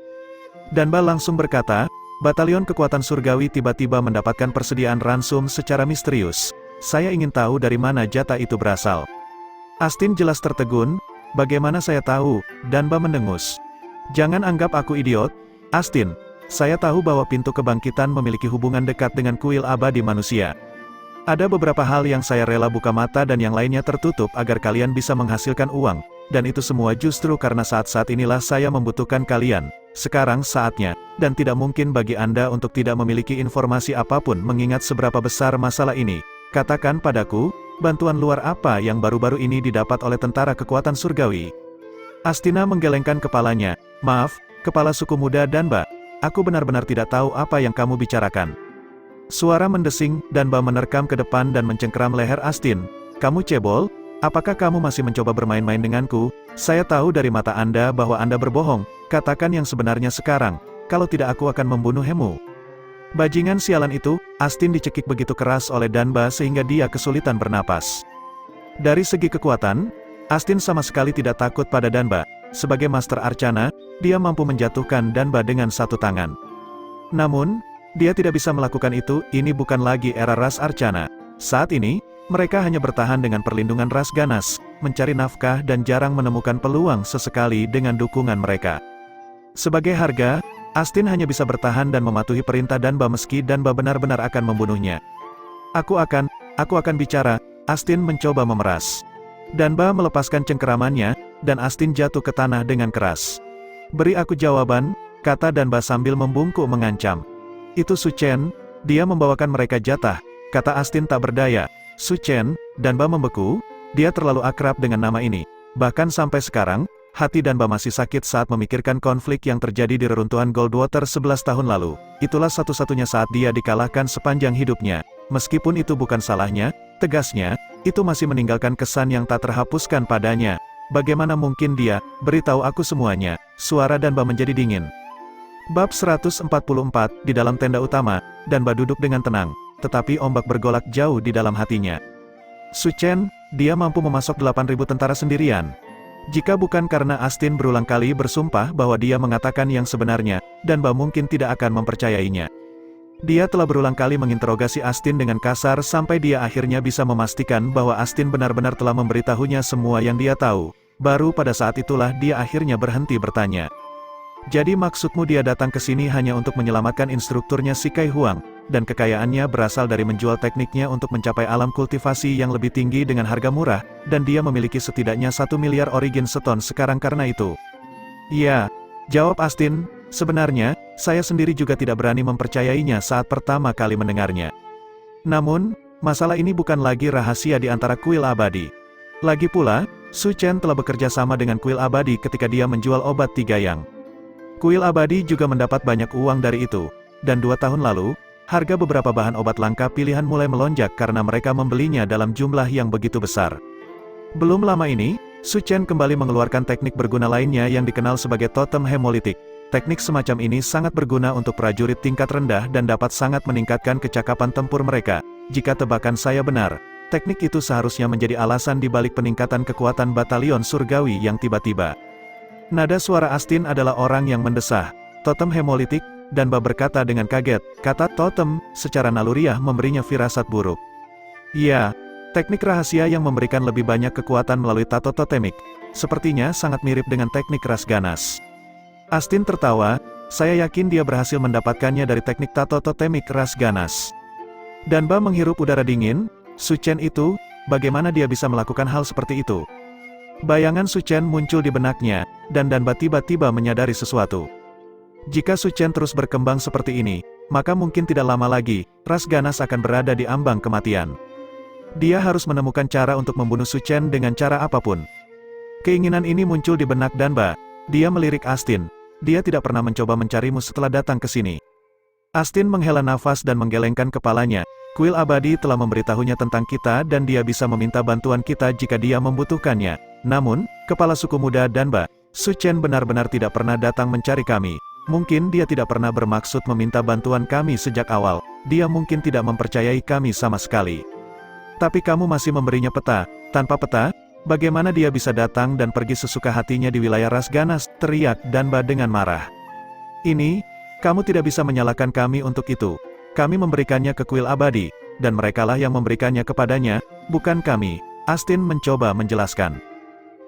Danba langsung berkata, batalion kekuatan surgawi tiba-tiba mendapatkan persediaan ransum secara misterius. Saya ingin tahu dari mana jatah itu berasal. Astin jelas tertegun, bagaimana saya tahu? Danba mendengus. Jangan anggap aku idiot, Astin. Saya tahu bahwa pintu kebangkitan memiliki hubungan dekat dengan kuil abadi manusia. Ada beberapa hal yang saya rela buka mata dan yang lainnya tertutup agar kalian bisa menghasilkan uang. Dan itu semua justru karena saat-saat inilah saya membutuhkan kalian. Sekarang saatnya, dan tidak mungkin bagi Anda untuk tidak memiliki informasi apapun mengingat seberapa besar masalah ini. Katakan padaku, bantuan luar apa yang baru-baru ini didapat oleh tentara kekuatan surgawi? Astina menggelengkan kepalanya. Maaf, kepala suku muda Danba. Aku benar-benar tidak tahu apa yang kamu bicarakan. Suara mendesing, Danba menerkam ke depan dan mencengkeram leher Astin. Kamu cebol? Apakah kamu masih mencoba bermain-main denganku? Saya tahu dari mata Anda bahwa Anda berbohong. Katakan yang sebenarnya sekarang. Kalau tidak aku akan membunuhmu. Bajingan sialan itu, Astin dicekik begitu keras oleh Danba sehingga dia kesulitan bernapas. Dari segi kekuatan, Astin sama sekali tidak takut pada Danba. Sebagai Master Arcana, dia mampu menjatuhkan Danba dengan satu tangan. Namun, dia tidak bisa melakukan itu, ini bukan lagi era ras Arcana. Saat ini, mereka hanya bertahan dengan perlindungan ras ganas, mencari nafkah dan jarang menemukan peluang sesekali dengan dukungan mereka. Sebagai harga, Astin hanya bisa bertahan dan mematuhi perintah Danba meski Danba benar-benar akan membunuhnya. Aku akan bicara, Astin mencoba memeras. Danba melepaskan cengkeramannya, dan Astin jatuh ke tanah dengan keras. Beri aku jawaban, kata Danba sambil membungkuk mengancam. Itu Su Chen, dia membawakan mereka jatah, kata Astin tak berdaya. Su Chen, Danba membeku, dia terlalu akrab dengan nama ini. Bahkan sampai sekarang, hati Danba masih sakit saat memikirkan konflik yang terjadi di reruntuhan Goldwater 11 tahun lalu. Itulah satu-satunya saat dia dikalahkan sepanjang hidupnya. Meskipun itu bukan salahnya, tegasnya, itu masih meninggalkan kesan yang tak terhapuskan padanya. Bagaimana mungkin dia, beritahu aku semuanya, suara Danba menjadi dingin. Bab 144, di dalam tenda utama, Danba duduk dengan tenang, tetapi ombak bergolak jauh di dalam hatinya. Su Chen, dia mampu memasok 8.000 tentara sendirian. Jika bukan karena Astin berulang kali bersumpah bahwa dia mengatakan yang sebenarnya, Danba mungkin tidak akan mempercayainya. Dia telah berulang kali menginterogasi Astin dengan kasar sampai dia akhirnya bisa memastikan bahwa Astin benar-benar telah memberitahunya semua yang dia tahu. Baru pada saat itulah dia akhirnya berhenti bertanya. Jadi maksudmu dia datang ke sini hanya untuk menyelamatkan instrukturnya Si Kai Huang, dan kekayaannya berasal dari menjual tekniknya untuk mencapai alam kultivasi yang lebih tinggi dengan harga murah, dan dia memiliki setidaknya 1 miliar origin seton sekarang karena itu. Ya, jawab Astin, sebenarnya, saya sendiri juga tidak berani mempercayainya saat pertama kali mendengarnya. Namun, masalah ini bukan lagi rahasia di antara kuil abadi. Lagi pula, Su Chen telah bekerja sama dengan kuil abadi ketika dia menjual obat Tiga Yang. Kuil abadi juga mendapat banyak uang dari itu, dan 2 tahun lalu, harga beberapa bahan obat langka pilihan mulai melonjak karena mereka membelinya dalam jumlah yang begitu besar. Belum lama ini, Su Chen kembali mengeluarkan teknik berguna lainnya yang dikenal sebagai totem hemolitik. Teknik semacam ini sangat berguna untuk prajurit tingkat rendah dan dapat sangat meningkatkan kecakapan tempur mereka. Jika tebakan saya benar, teknik itu seharusnya menjadi alasan di balik peningkatan kekuatan batalion surgawi yang tiba-tiba. Nada suara Astin adalah orang yang mendesah. Totem hemolitik, Danba berkata dengan kaget, kata totem, secara naluriah memberinya firasat buruk. Ya, teknik rahasia yang memberikan lebih banyak kekuatan melalui tato totemik. Sepertinya sangat mirip dengan teknik ras ganas. Astin tertawa, saya yakin dia berhasil mendapatkannya dari teknik tato totemik ras ganas. Danba menghirup udara dingin, Su Chen itu, bagaimana dia bisa melakukan hal seperti itu? Bayangan Su Chen muncul di benaknya, dan Danba tiba-tiba menyadari sesuatu. Jika Su Chen terus berkembang seperti ini, maka mungkin tidak lama lagi, ras ganas akan berada di ambang kematian. Dia harus menemukan cara untuk membunuh Su Chen dengan cara apapun. Keinginan ini muncul di benak Danba. Dia melirik Astin. Dia tidak pernah mencoba mencarimu setelah datang ke sini. Astin menghela nafas dan menggelengkan kepalanya. Kuil abadi telah memberitahunya tentang kita dan dia bisa meminta bantuan kita jika dia membutuhkannya. Namun, kepala suku muda Danba, Su Chen benar-benar tidak pernah datang mencari kami. Mungkin dia tidak pernah bermaksud meminta bantuan kami sejak awal. Dia mungkin tidak mempercayai kami sama sekali. Tapi kamu masih memberinya peta. Tanpa peta, bagaimana dia bisa datang dan pergi sesuka hatinya di wilayah ras ganas, teriak Danba dengan marah. Ini, kamu tidak bisa menyalahkan kami untuk itu. Kami memberikannya ke kuil abadi, dan merekalah yang memberikannya kepadanya, bukan kami. Astin mencoba menjelaskan.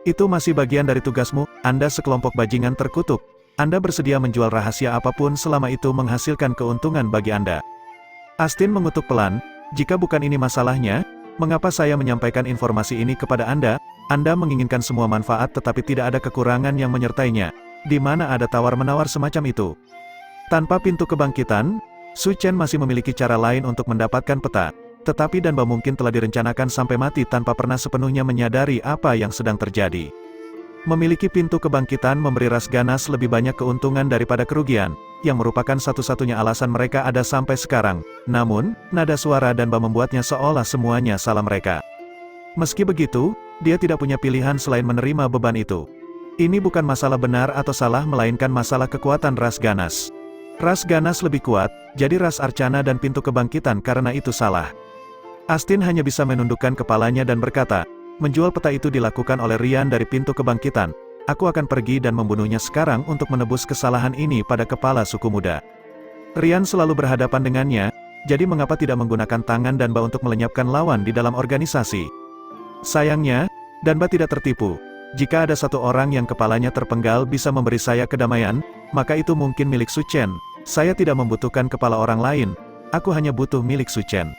Itu masih bagian dari tugasmu, Anda sekelompok bajingan terkutuk. Anda bersedia menjual rahasia apapun selama itu menghasilkan keuntungan bagi Anda. Astin mengutuk pelan, jika bukan ini masalahnya, mengapa saya menyampaikan informasi ini kepada Anda? Anda menginginkan semua manfaat tetapi tidak ada kekurangan yang menyertainya. Di mana ada tawar-menawar semacam itu? Tanpa pintu kebangkitan, Su Chen masih memiliki cara lain untuk mendapatkan peta. Tetapi Danba mungkin telah direncanakan sampai mati tanpa pernah sepenuhnya menyadari apa yang sedang terjadi. Memiliki pintu kebangkitan memberi ras ganas lebih banyak keuntungan daripada kerugian, yang merupakan satu-satunya alasan mereka ada sampai sekarang. Namun, nada suara Danba membuatnya seolah semuanya salah mereka. Meski begitu, dia tidak punya pilihan selain menerima beban itu. Ini bukan masalah benar atau salah melainkan masalah kekuatan ras ganas. Ras ganas lebih kuat, jadi ras Arcana dan pintu kebangkitan karena itu salah. Astin hanya bisa menundukkan kepalanya dan berkata, menjual peta itu dilakukan oleh Rian dari pintu kebangkitan. aku akan pergi dan membunuhnya sekarang untuk menebus kesalahan ini pada kepala suku muda. Rian selalu berhadapan dengannya, jadi mengapa tidak menggunakan tangan Danba untuk melenyapkan lawan di dalam organisasi? Sayangnya, Danba tidak tertipu. Jika ada satu orang yang kepalanya terpenggal bisa memberi saya kedamaian, maka itu mungkin milik Su Chen. Saya tidak membutuhkan kepala orang lain, aku hanya butuh milik Su Chen.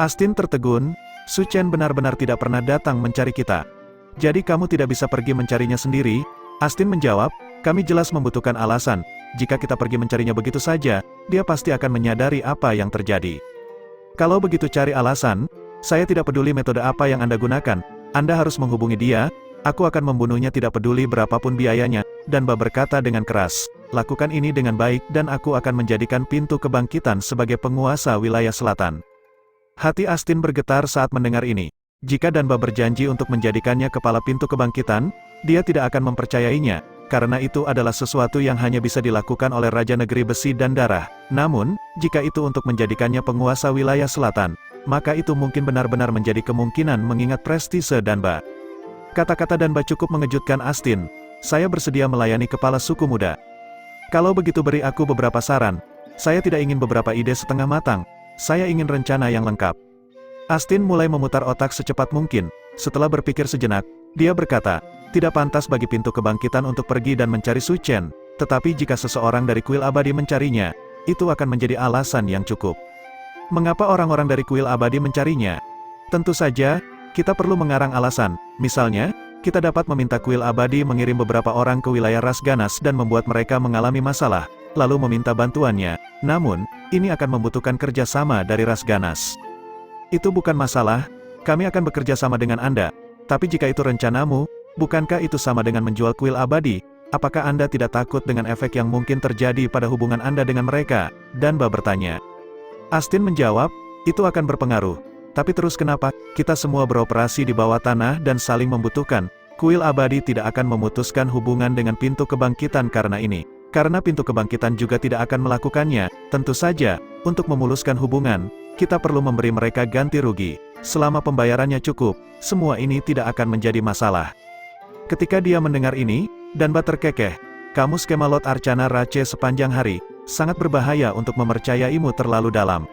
Astin tertegun, Su Chen benar-benar tidak pernah datang mencari kita. Jadi kamu tidak bisa pergi mencarinya sendiri? Astin menjawab, kami jelas membutuhkan alasan. Jika kita pergi mencarinya begitu saja, dia pasti akan menyadari apa yang terjadi. Kalau begitu cari alasan, saya tidak peduli metode apa yang Anda gunakan, Anda harus menghubungi dia, aku akan membunuhnya tidak peduli berapapun biayanya, Danba berkata dengan keras, lakukan ini dengan baik dan aku akan menjadikan pintu kebangkitan sebagai penguasa wilayah selatan. Hati Astin bergetar saat mendengar ini. Jika Danba berjanji untuk menjadikannya kepala pintu kebangkitan, dia tidak akan mempercayainya, karena itu adalah sesuatu yang hanya bisa dilakukan oleh Raja Negeri Besi dan Darah. Namun, jika itu untuk menjadikannya penguasa wilayah selatan, maka itu mungkin benar-benar menjadi kemungkinan mengingat prestise Danba. Kata-kata Danba cukup mengejutkan Astin. Saya bersedia melayani kepala suku muda. Kalau begitu beri aku beberapa saran. Saya tidak ingin beberapa ide setengah matang. Saya ingin rencana yang lengkap. Astin mulai memutar otak secepat mungkin. Setelah berpikir sejenak, dia berkata, tidak pantas bagi pintu kebangkitan untuk pergi dan mencari Su Chen, tetapi jika seseorang dari kuil abadi mencarinya, itu akan menjadi alasan yang cukup. Mengapa orang-orang dari kuil abadi mencarinya? Tentu saja, kita perlu mengarang alasan. Misalnya, kita dapat meminta kuil abadi mengirim beberapa orang ke wilayah ras ganas dan membuat mereka mengalami masalah, lalu meminta bantuannya. Namun, ini akan membutuhkan kerjasama dari ras ganas. Itu bukan masalah, kami akan bekerja sama dengan Anda. Tapi jika itu rencanamu, bukankah itu sama dengan menjual kuil abadi? Apakah Anda tidak takut dengan efek yang mungkin terjadi pada hubungan Anda dengan mereka? Danba bertanya. Astin menjawab, itu akan berpengaruh. Tapi terus kenapa? Kita semua beroperasi di bawah tanah dan saling membutuhkan. Kuil abadi tidak akan memutuskan hubungan dengan pintu kebangkitan karena ini. Karena pintu kebangkitan juga tidak akan melakukannya. Tentu saja, untuk memuluskan hubungan, kita perlu memberi mereka ganti rugi. Selama pembayarannya cukup, semua ini tidak akan menjadi masalah. Ketika dia mendengar ini, Danba terkekeh. Kamu skema Lot Arcana Rache sepanjang hari, sangat berbahaya untuk mempercayaimu terlalu dalam.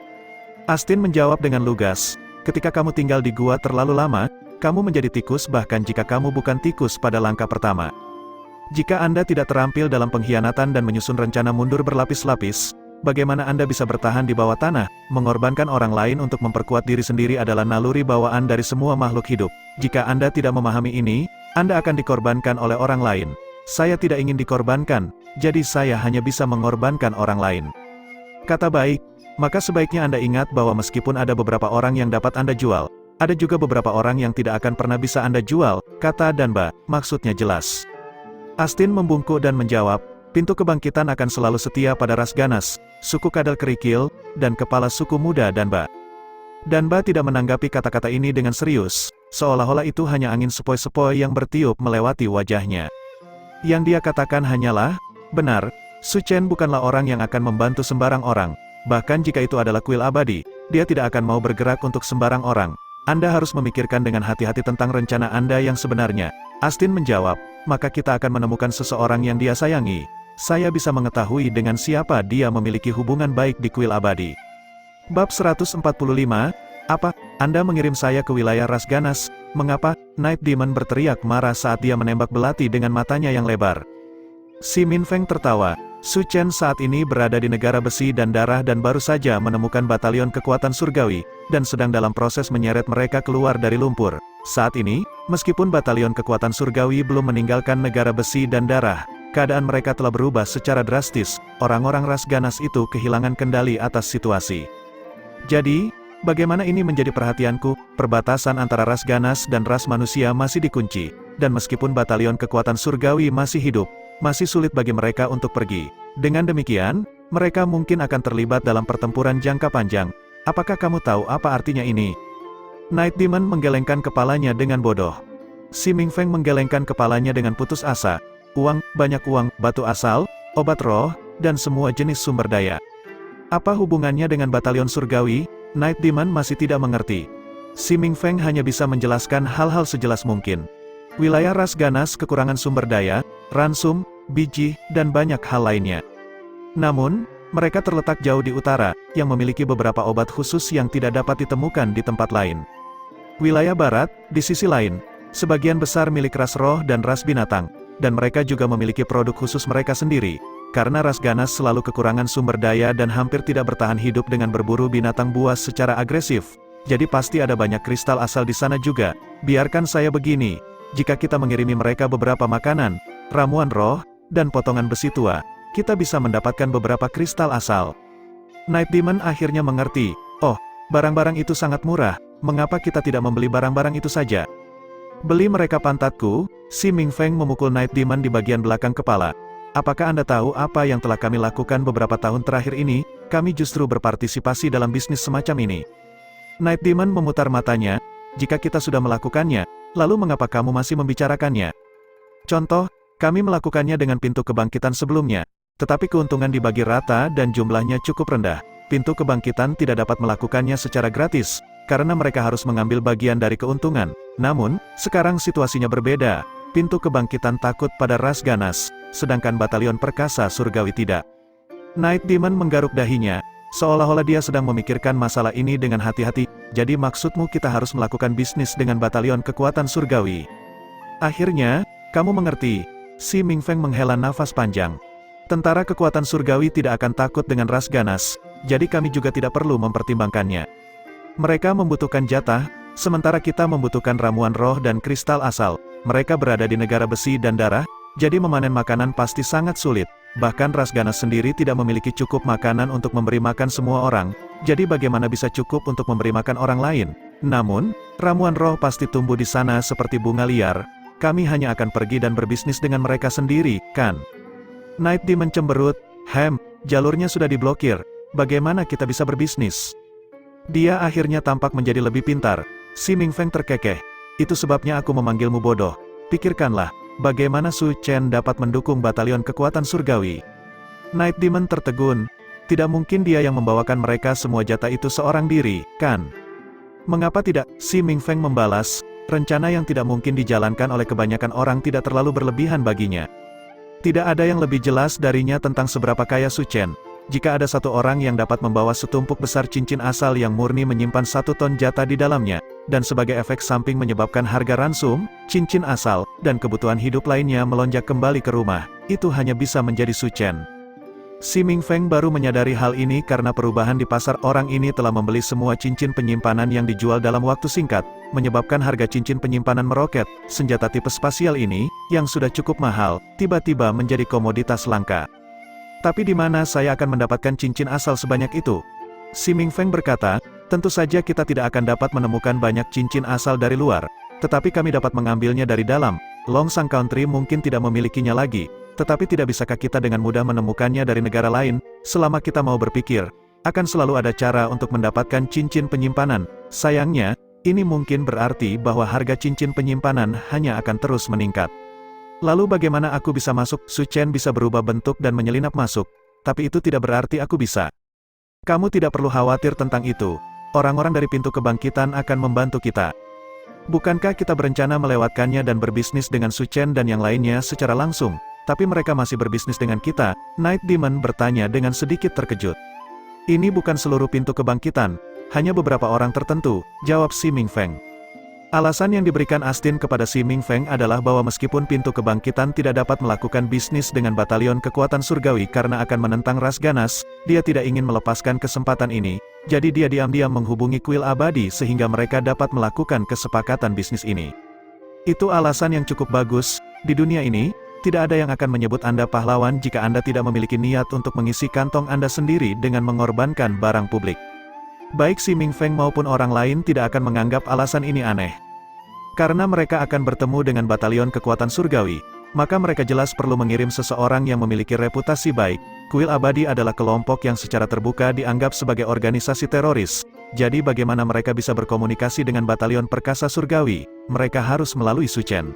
Astin menjawab dengan lugas, ketika kamu tinggal di gua terlalu lama, kamu menjadi tikus bahkan jika kamu bukan tikus pada langkah pertama. Jika Anda tidak terampil dalam pengkhianatan dan menyusun rencana mundur berlapis-lapis, bagaimana Anda bisa bertahan di bawah tanah? Mengorbankan orang lain untuk memperkuat diri sendiri adalah naluri bawaan dari semua makhluk hidup. Jika Anda tidak memahami ini, Anda akan dikorbankan oleh orang lain. Saya tidak ingin dikorbankan, jadi saya hanya bisa mengorbankan orang lain. Kata baik, maka sebaiknya Anda ingat bahwa meskipun ada beberapa orang yang dapat Anda jual, ada juga beberapa orang yang tidak akan pernah bisa Anda jual, kata Danba, maksudnya jelas. Astin membungkuk dan menjawab, pintu kebangkitan akan selalu setia pada ras ganas, suku Kadal Kerikil, dan kepala suku muda Danba. Danba tidak menanggapi kata-kata ini dengan serius, seolah-olah itu hanya angin sepoi-sepoi yang bertiup melewati wajahnya. Yang dia katakan hanyalah, benar, Su Chen bukanlah orang yang akan membantu sembarang orang, bahkan jika itu adalah kuil abadi, dia tidak akan mau bergerak untuk sembarang orang. Anda harus memikirkan dengan hati-hati tentang rencana Anda yang sebenarnya. Astin menjawab, maka kita akan menemukan seseorang yang dia sayangi. Saya bisa mengetahui dengan siapa dia memiliki hubungan baik di kuil abadi. Bab 145, apa, Anda mengirim saya ke wilayah ras ganas? Mengapa? Night Demon berteriak marah saat dia menembak belati dengan matanya yang lebar. Si Min Feng tertawa. Su Chen saat ini berada di negara besi dan darah dan baru saja menemukan batalion kekuatan surgawi, dan sedang dalam proses menyeret mereka keluar dari lumpur. Saat ini, meskipun batalion kekuatan surgawi belum meninggalkan negara besi dan darah, keadaan mereka telah berubah secara drastis. Orang-orang ras ganas itu kehilangan kendali atas situasi. Jadi, bagaimana ini menjadi perhatianku? Perbatasan antara ras ganas dan ras manusia masih dikunci, dan meskipun batalion kekuatan surgawi masih hidup, masih sulit bagi mereka untuk pergi. Dengan demikian, mereka mungkin akan terlibat dalam pertempuran jangka panjang. Apakah kamu tahu apa artinya ini? Night Demon menggelengkan kepalanya dengan bodoh. Si Ming Feng menggelengkan kepalanya dengan putus asa. Uang, banyak uang, batu asal, obat roh, dan semua jenis sumber daya. Apa hubungannya dengan batalion surgawi? Night Demon masih tidak mengerti. Si Ming Feng hanya bisa menjelaskan hal-hal sejelas mungkin. Wilayah ras ganas kekurangan sumber daya, ransum, biji, dan banyak hal lainnya. Namun, mereka terletak jauh di utara, yang memiliki beberapa obat khusus yang tidak dapat ditemukan di tempat lain. Wilayah barat, di sisi lain, sebagian besar milik ras roh dan ras binatang, dan mereka juga memiliki produk khusus mereka sendiri, karena ras ganas selalu kekurangan sumber daya dan hampir tidak bertahan hidup dengan berburu binatang buas secara agresif. Jadi pasti ada banyak kristal asal di sana juga. Biarkan saya begini, jika kita mengirimi mereka beberapa makanan, ramuan roh, dan potongan besi tua, kita bisa mendapatkan beberapa kristal asal. Night Demon akhirnya mengerti, oh, barang-barang itu sangat murah, mengapa kita tidak membeli barang-barang itu saja? Beli mereka pantatku. Si Ming Feng memukul Night Demon di bagian belakang kepala. Apakah Anda tahu apa yang telah kami lakukan beberapa tahun terakhir ini? Kami justru berpartisipasi dalam bisnis semacam ini. Night Demon memutar matanya, jika kita sudah melakukannya, lalu mengapa kamu masih membicarakannya? Contoh, kami melakukannya dengan pintu kebangkitan sebelumnya, tetapi keuntungan dibagi rata dan jumlahnya cukup rendah. Pintu kebangkitan tidak dapat melakukannya secara gratis, karena mereka harus mengambil bagian dari keuntungan. Namun, sekarang situasinya berbeda. Pintu kebangkitan takut pada ras ganas, sedangkan batalion perkasa surgawi tidak. Night Demon menggaruk dahinya, seolah-olah dia sedang memikirkan masalah ini dengan hati-hati. Jadi maksudmu kita harus melakukan bisnis dengan batalion kekuatan surgawi? Akhirnya, kamu mengerti. Si Ming Feng menghela nafas panjang. Tentara kekuatan surgawi tidak akan takut dengan ras ganas, jadi kami juga tidak perlu mempertimbangkannya. Mereka membutuhkan jatah, sementara kita membutuhkan ramuan roh dan kristal asal. Mereka berada di negara besi dan darah, jadi memanen makanan pasti sangat sulit. Bahkan ras ganas sendiri tidak memiliki cukup makanan untuk memberi makan semua orang, jadi bagaimana bisa cukup untuk memberi makan orang lain? Namun, ramuan roh pasti tumbuh di sana seperti bunga liar. Kami hanya akan pergi dan berbisnis dengan mereka sendiri, kan? Night Demon cemberut, jalurnya sudah diblokir, bagaimana kita bisa berbisnis? Dia akhirnya tampak menjadi lebih pintar. Si Ming Feng terkekeh. Itu sebabnya aku memanggilmu bodoh. Pikirkanlah, bagaimana Su Chen dapat mendukung batalion kekuatan surgawi? Night Demon tertegun. Tidak mungkin dia yang membawakan mereka semua jatah itu seorang diri, kan? Mengapa tidak? Si Ming Feng membalas, rencana yang tidak mungkin dijalankan oleh kebanyakan orang tidak terlalu berlebihan baginya. Tidak ada yang lebih jelas darinya tentang seberapa kaya Su Chen. Jika ada satu orang yang dapat membawa setumpuk besar cincin asal yang murni menyimpan 1 ton jatah di dalamnya, dan sebagai efek samping menyebabkan harga ransum, cincin asal, dan kebutuhan hidup lainnya melonjak kembali ke rumah, itu hanya bisa menjadi Su Chen. Si Ming Feng baru menyadari hal ini karena perubahan di pasar. Orang ini telah membeli semua cincin penyimpanan yang dijual dalam waktu singkat, menyebabkan harga cincin penyimpanan meroket. Senjata tipe spasial ini, yang sudah cukup mahal, tiba-tiba menjadi komoditas langka. Tapi di mana saya akan mendapatkan cincin asal sebanyak itu? Si Ming Feng berkata, tentu saja kita tidak akan dapat menemukan banyak cincin asal dari luar, tetapi kami dapat mengambilnya dari dalam. Longsang Country mungkin tidak memilikinya lagi, tetapi tidak bisakah kita dengan mudah menemukannya dari negara lain? Selama kita mau berpikir, akan selalu ada cara untuk mendapatkan cincin penyimpanan. Sayangnya, ini mungkin berarti bahwa harga cincin penyimpanan hanya akan terus meningkat. Lalu bagaimana aku bisa masuk? Su Chen bisa berubah bentuk dan menyelinap masuk, tapi itu tidak berarti aku bisa. Kamu tidak perlu khawatir tentang itu. Orang-orang dari pintu kebangkitan akan membantu kita. Bukankah kita berencana melewatkannya dan berbisnis dengan Su Chen dan yang lainnya secara langsung? Tapi mereka masih berbisnis dengan kita? Night Demon bertanya dengan sedikit terkejut. Ini bukan seluruh pintu kebangkitan, hanya beberapa orang tertentu, jawab si Ming Feng. Alasan yang diberikan Astin kepada si Ming Feng adalah bahwa meskipun pintu kebangkitan tidak dapat melakukan bisnis dengan batalion kekuatan surgawi karena akan menentang ras ganas, dia tidak ingin melepaskan kesempatan ini, jadi dia diam-diam menghubungi kuil abadi sehingga mereka dapat melakukan kesepakatan bisnis ini. Itu alasan yang cukup bagus. Di dunia ini, tidak ada yang akan menyebut Anda pahlawan jika Anda tidak memiliki niat untuk mengisi kantong Anda sendiri dengan mengorbankan barang publik. Baik si Ming Feng maupun orang lain tidak akan menganggap alasan ini aneh. Karena mereka akan bertemu dengan batalion kekuatan surgawi, maka mereka jelas perlu mengirim seseorang yang memiliki reputasi baik. Kuil abadi adalah kelompok yang secara terbuka dianggap sebagai organisasi teroris. Jadi bagaimana mereka bisa berkomunikasi dengan batalion perkasa surgawi? Mereka harus melalui Su Chen.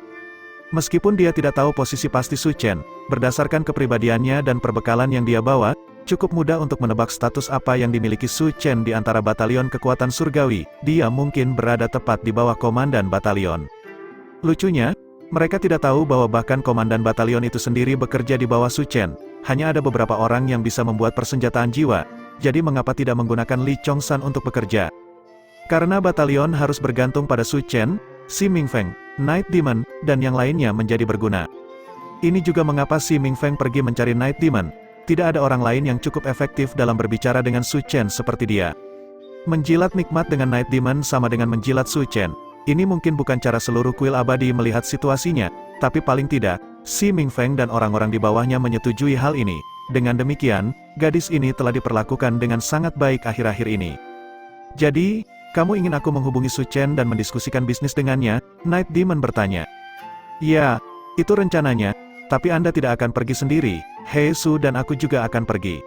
Meskipun dia tidak tahu posisi pasti Su Chen, berdasarkan kepribadiannya dan perbekalan yang dia bawa, cukup mudah untuk menebak status apa yang dimiliki Su Chen di antara batalion kekuatan surgawi. Dia mungkin berada tepat di bawah komandan batalion. Lucunya, Mereka tidak tahu bahwa bahkan komandan batalion itu sendiri bekerja di bawah Su Chen. Hanya ada beberapa orang yang bisa membuat persenjataan jiwa, jadi mengapa tidak menggunakan Li Chongsan untuk bekerja? Karena batalion harus bergantung pada Su Chen, Si Mingfeng, Night Demon, dan yang lainnya menjadi berguna. Ini juga mengapa Si Mingfeng pergi mencari Night Demon. Tidak ada orang lain yang cukup efektif dalam berbicara dengan Su Chen seperti dia. Menjilat nikmat dengan Night Demon sama dengan menjilat Su Chen. Ini mungkin bukan cara seluruh kuil abadi melihat situasinya, tapi paling tidak, Si Mingfeng dan orang-orang di bawahnya menyetujui hal ini. Dengan demikian, gadis ini telah diperlakukan dengan sangat baik akhir-akhir ini. Jadi, kamu ingin aku menghubungi Su Chen dan mendiskusikan bisnis dengannya? Night Demon bertanya. Ya, itu rencananya, tapi Anda tidak akan pergi sendiri. He Su dan aku juga akan pergi.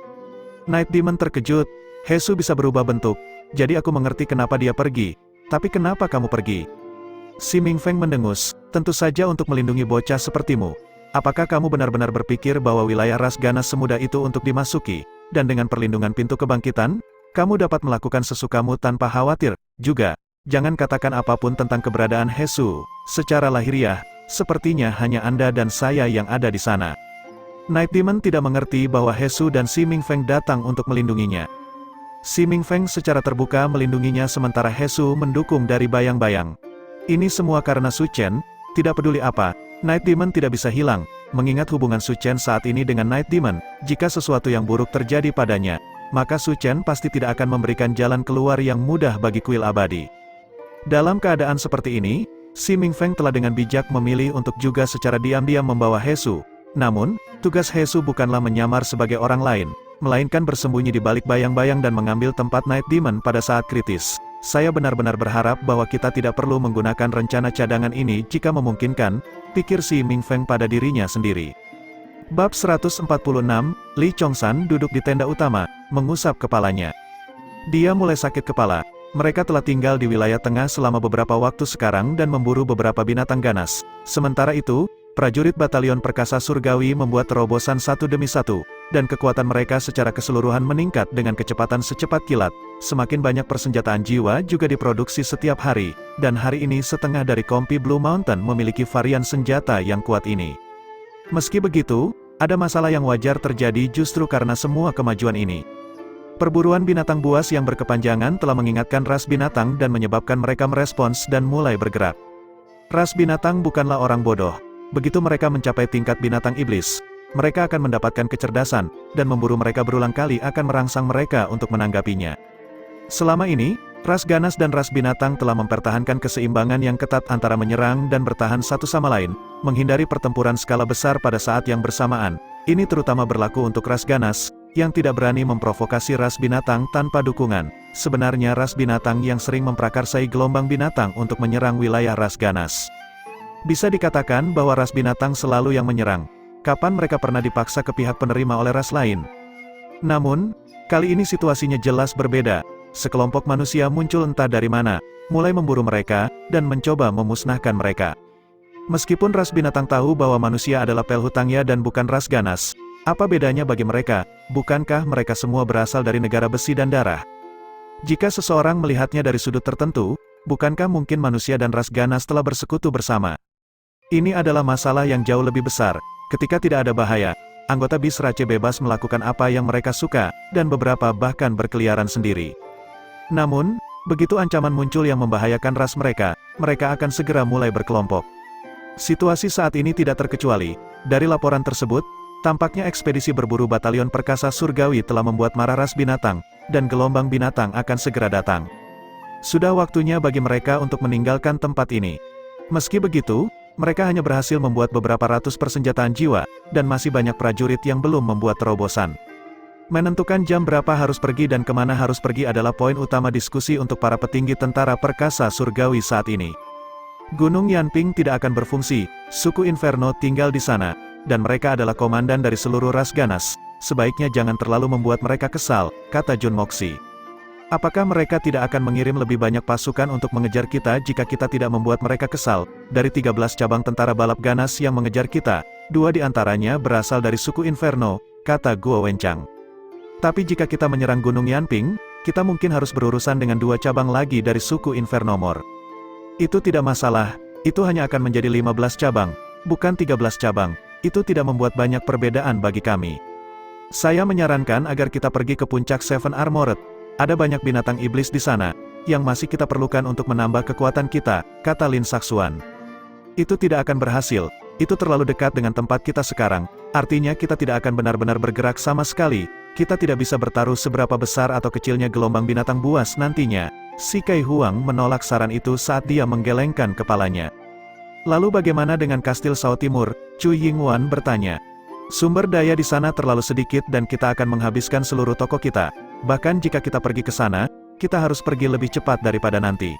Night Demon terkejut. He Su bisa berubah bentuk, jadi aku mengerti kenapa dia pergi. Tapi kenapa kamu pergi? Si Mingfeng mendengus, tentu saja untuk melindungi bocah sepertimu. Apakah kamu benar-benar berpikir bahwa wilayah ras ganas semudah itu untuk dimasuki, dan dengan perlindungan pintu kebangkitan, kamu dapat melakukan sesukamu tanpa khawatir? Juga, jangan katakan apapun tentang keberadaan He Su. Secara lahiriah, sepertinya hanya Anda dan saya yang ada di sana. Night Demon tidak mengerti bahwa He Su dan Si Mingfeng datang untuk melindunginya. Si Mingfeng secara terbuka melindunginya sementara He Su mendukung dari bayang-bayang. Ini semua karena Su Chen, tidak peduli apa, Night Demon tidak bisa hilang, mengingat hubungan Su Chen saat ini dengan Night Demon. Jika sesuatu yang buruk terjadi padanya, maka Su Chen pasti tidak akan memberikan jalan keluar yang mudah bagi kuil abadi. Dalam keadaan seperti ini, Si Mingfeng telah dengan bijak memilih untuk juga secara diam-diam membawa He Su. Namun, tugas He Su bukanlah menyamar sebagai orang lain, melainkan bersembunyi di balik bayang-bayang dan mengambil tempat Night Demon pada saat kritis. Saya benar-benar berharap bahwa kita tidak perlu menggunakan rencana cadangan ini jika memungkinkan, pikir Si Mingfeng pada dirinya sendiri. Bab 146, Li Chongsan duduk di tenda utama, mengusap kepalanya. Dia mulai sakit kepala. Mereka telah tinggal di wilayah tengah selama beberapa waktu sekarang dan memburu beberapa binatang ganas. Sementara itu, prajurit batalion perkasa surgawi membuat terobosan satu demi satu, dan kekuatan mereka secara keseluruhan meningkat dengan kecepatan secepat kilat. Semakin banyak persenjataan jiwa juga diproduksi setiap hari, dan hari ini setengah dari kompi Blue Mountain memiliki varian senjata yang kuat ini. Meski begitu, ada masalah yang wajar terjadi justru karena semua kemajuan ini. Perburuan binatang buas yang berkepanjangan telah mengingatkan ras binatang dan menyebabkan mereka merespons dan mulai bergerak. Ras binatang bukanlah orang bodoh. Begitu mereka mencapai tingkat binatang iblis, mereka akan mendapatkan kecerdasan, dan memburu mereka berulang kali akan merangsang mereka untuk menanggapinya. Selama ini, ras ganas dan ras binatang telah mempertahankan keseimbangan yang ketat antara menyerang dan bertahan satu sama lain, menghindari pertempuran skala besar pada saat yang bersamaan. Ini terutama berlaku untuk ras ganas, yang tidak berani memprovokasi ras binatang tanpa dukungan. Sebenarnya ras binatang yang sering memprakarsai gelombang binatang untuk menyerang wilayah ras ganas. Bisa dikatakan bahwa ras binatang selalu yang menyerang. Kapan mereka pernah dipaksa ke pihak penerima oleh ras lain? Namun, kali ini situasinya jelas berbeda. Sekelompok manusia muncul entah dari mana, mulai memburu mereka, dan mencoba memusnahkan mereka. Meskipun ras binatang tahu bahwa manusia adalah pelhutangnya dan bukan ras ganas, apa bedanya bagi mereka? Bukankah mereka semua berasal dari negara besi dan darah? Jika seseorang melihatnya dari sudut tertentu, bukankah mungkin manusia dan ras ganas telah bersekutu bersama? Ini adalah masalah yang jauh lebih besar. Ketika tidak ada bahaya, anggota bis Race bebas melakukan apa yang mereka suka, dan beberapa bahkan berkeliaran sendiri. Namun, begitu ancaman muncul yang membahayakan ras mereka, mereka akan segera mulai berkelompok. Situasi saat ini tidak terkecuali. Dari laporan tersebut, tampaknya ekspedisi berburu batalion perkasa surgawi telah membuat marah ras binatang, dan gelombang binatang akan segera datang. Sudah waktunya bagi mereka untuk meninggalkan tempat ini. Meski begitu, mereka hanya berhasil membuat beberapa ratus persenjataan jiwa, dan masih banyak prajurit yang belum membuat terobosan. Menentukan jam berapa harus pergi dan kemana harus pergi adalah poin utama diskusi untuk para petinggi tentara perkasa surgawi saat ini. Gunung Yanping tidak akan berfungsi, suku Inferno tinggal di sana, dan mereka adalah komandan dari seluruh ras ganas. Sebaiknya jangan terlalu membuat mereka kesal, kata Jun Moxi. Apakah mereka tidak akan mengirim lebih banyak pasukan untuk mengejar kita jika kita tidak membuat mereka kesal? Dari 13 cabang tentara balap ganas yang mengejar kita, 2 di antaranya berasal dari suku Inferno, kata Guo Wenchang. Tapi jika kita menyerang Gunung Yanping, kita mungkin harus berurusan dengan 2 cabang lagi dari suku Infernomor. Itu tidak masalah, Itu hanya akan menjadi 15 cabang, bukan 13 cabang. Itu tidak membuat banyak perbedaan bagi kami. Saya menyarankan agar kita pergi ke puncak Seven Armored. Ada banyak binatang iblis di sana, yang masih kita perlukan untuk menambah kekuatan kita, kata Lin Saxuan. Itu tidak akan berhasil, itu terlalu dekat dengan tempat kita sekarang, artinya kita tidak akan benar-benar bergerak sama sekali, kita tidak bisa bertaruh seberapa besar atau kecilnya gelombang binatang buas nantinya. Si Kai Huang menolak saran itu saat dia menggelengkan kepalanya. Lalu bagaimana dengan Kastil Sao Timur? Chu Yingwan bertanya. Sumber daya di sana terlalu sedikit dan kita akan menghabiskan seluruh toko kita. Bahkan jika kita pergi ke sana, kita harus pergi lebih cepat daripada nanti.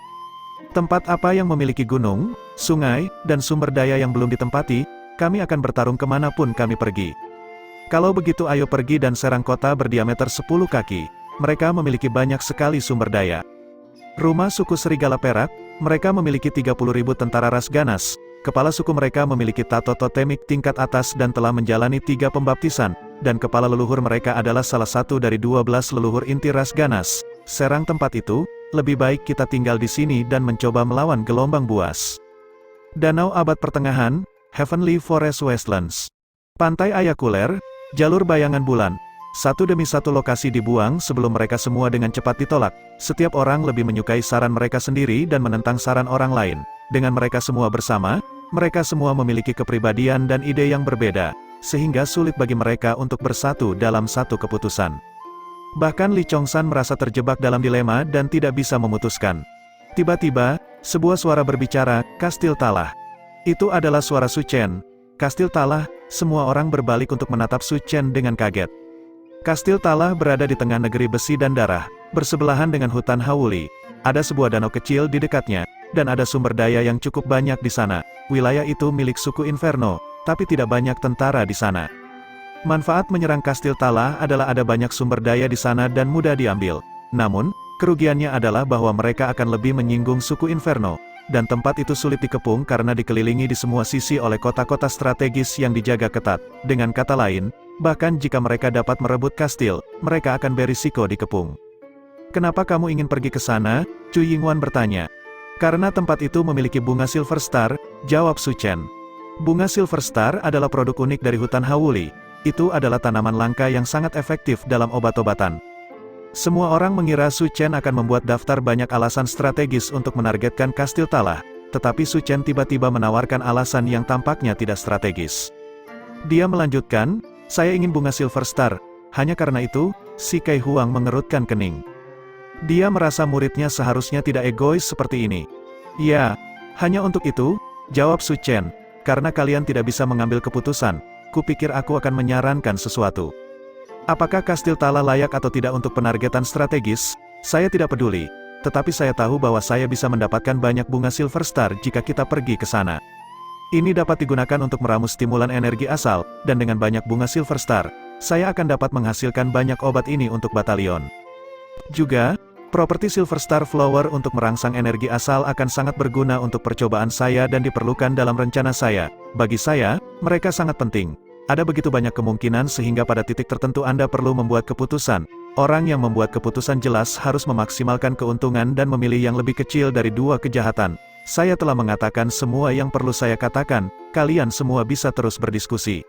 Tempat apa yang memiliki gunung, sungai, dan sumber daya yang belum ditempati, kami akan bertarung kemanapun kami pergi. Kalau begitu ayo pergi dan serang kota berdiameter 10 kaki. Mereka memiliki banyak sekali sumber daya. Rumah suku Serigala Perak, mereka memiliki 30.000 tentara ras ganas. Kepala suku mereka memiliki tato totemik tingkat atas dan telah menjalani 3 pembaptisan, dan kepala leluhur mereka adalah salah satu dari 12 leluhur inti ras ganas. Serang tempat itu, lebih baik kita tinggal di sini dan mencoba melawan gelombang buas. Danau Abad Pertengahan, Heavenly Forest Westlands. Pantai Ayakuler, jalur bayangan bulan. Satu demi satu lokasi dibuang sebelum mereka semua dengan cepat ditolak. Setiap orang lebih menyukai saran mereka sendiri dan menentang saran orang lain. Dengan mereka semua bersama, mereka semua memiliki kepribadian dan ide yang berbeda, sehingga sulit bagi mereka untuk bersatu dalam satu keputusan. Bahkan Li Chongshan merasa terjebak dalam dilema dan tidak bisa memutuskan. Tiba-tiba, sebuah suara berbicara, Kastil Talah. Itu adalah suara Su Chen. Kastil Talah, semua orang berbalik untuk menatap Su Chen dengan kaget. Kastil Talah berada di tengah negeri besi dan darah, bersebelahan dengan hutan Hawuli. Ada sebuah danau kecil di dekatnya, dan ada sumber daya yang cukup banyak di sana. Wilayah itu milik suku Inferno, tapi tidak banyak tentara di sana. Manfaat menyerang Kastil Talah adalah ada banyak sumber daya di sana dan mudah diambil. Namun, kerugiannya adalah bahwa mereka akan lebih menyinggung suku Inferno, dan tempat itu sulit dikepung karena dikelilingi di semua sisi oleh kota-kota strategis yang dijaga ketat. Dengan kata lain, bahkan jika mereka dapat merebut kastil, mereka akan berisiko dikepung. Kenapa kamu ingin pergi ke sana? Chu Yingwan bertanya. Karena tempat itu memiliki bunga Silver Star, jawab Su Chen. Bunga Silver Star adalah produk unik dari hutan Hawuli. Itu adalah tanaman langka yang sangat efektif dalam obat-obatan. Semua orang mengira Su Chen akan membuat daftar banyak alasan strategis untuk menargetkan Kastil Talah, tetapi Su Chen tiba-tiba menawarkan alasan yang tampaknya tidak strategis. Dia melanjutkan, saya ingin bunga Silver Star. Hanya karena itu, si Kai Huang mengerutkan kening. Dia merasa muridnya seharusnya tidak egois seperti ini. Ya, hanya untuk itu, jawab Su Chen, karena kalian tidak bisa mengambil keputusan, kupikir aku akan menyarankan sesuatu. Apakah Kastil Talah layak atau tidak untuk penargetan strategis? Saya tidak peduli, tetapi saya tahu bahwa saya bisa mendapatkan banyak bunga Silver Star jika kita pergi ke sana. Ini dapat digunakan untuk meramu stimulan energi asal, dan dengan banyak bunga Silver Star, saya akan dapat menghasilkan banyak obat ini untuk batalion. Juga, properti Silver Star Flower untuk merangsang energi asal akan sangat berguna untuk percobaan saya dan diperlukan dalam rencana saya. Bagi saya, mereka sangat penting. Ada begitu banyak kemungkinan sehingga pada titik tertentu Anda perlu membuat keputusan. Orang yang membuat keputusan jelas harus memaksimalkan keuntungan dan memilih yang lebih kecil dari dua kejahatan. Saya telah mengatakan semua yang perlu saya katakan, kalian semua bisa terus berdiskusi.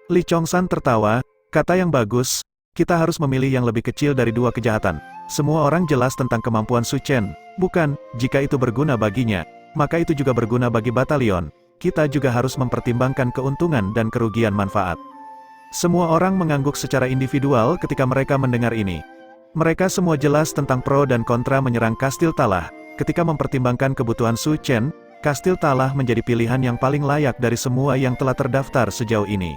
Li Chongshan tertawa, kata yang bagus, kita harus memilih yang lebih kecil dari dua kejahatan. Semua orang jelas tentang kemampuan Su Chen, bukan, jika itu berguna baginya, maka itu juga berguna bagi batalion. Kita juga harus mempertimbangkan keuntungan dan kerugian manfaat. Semua orang mengangguk secara individual ketika mereka mendengar ini. Mereka semua jelas tentang pro dan kontra menyerang Kastil Talah. Ketika mempertimbangkan kebutuhan Su Chen, Kastil Talah menjadi pilihan yang paling layak dari semua yang telah terdaftar sejauh ini.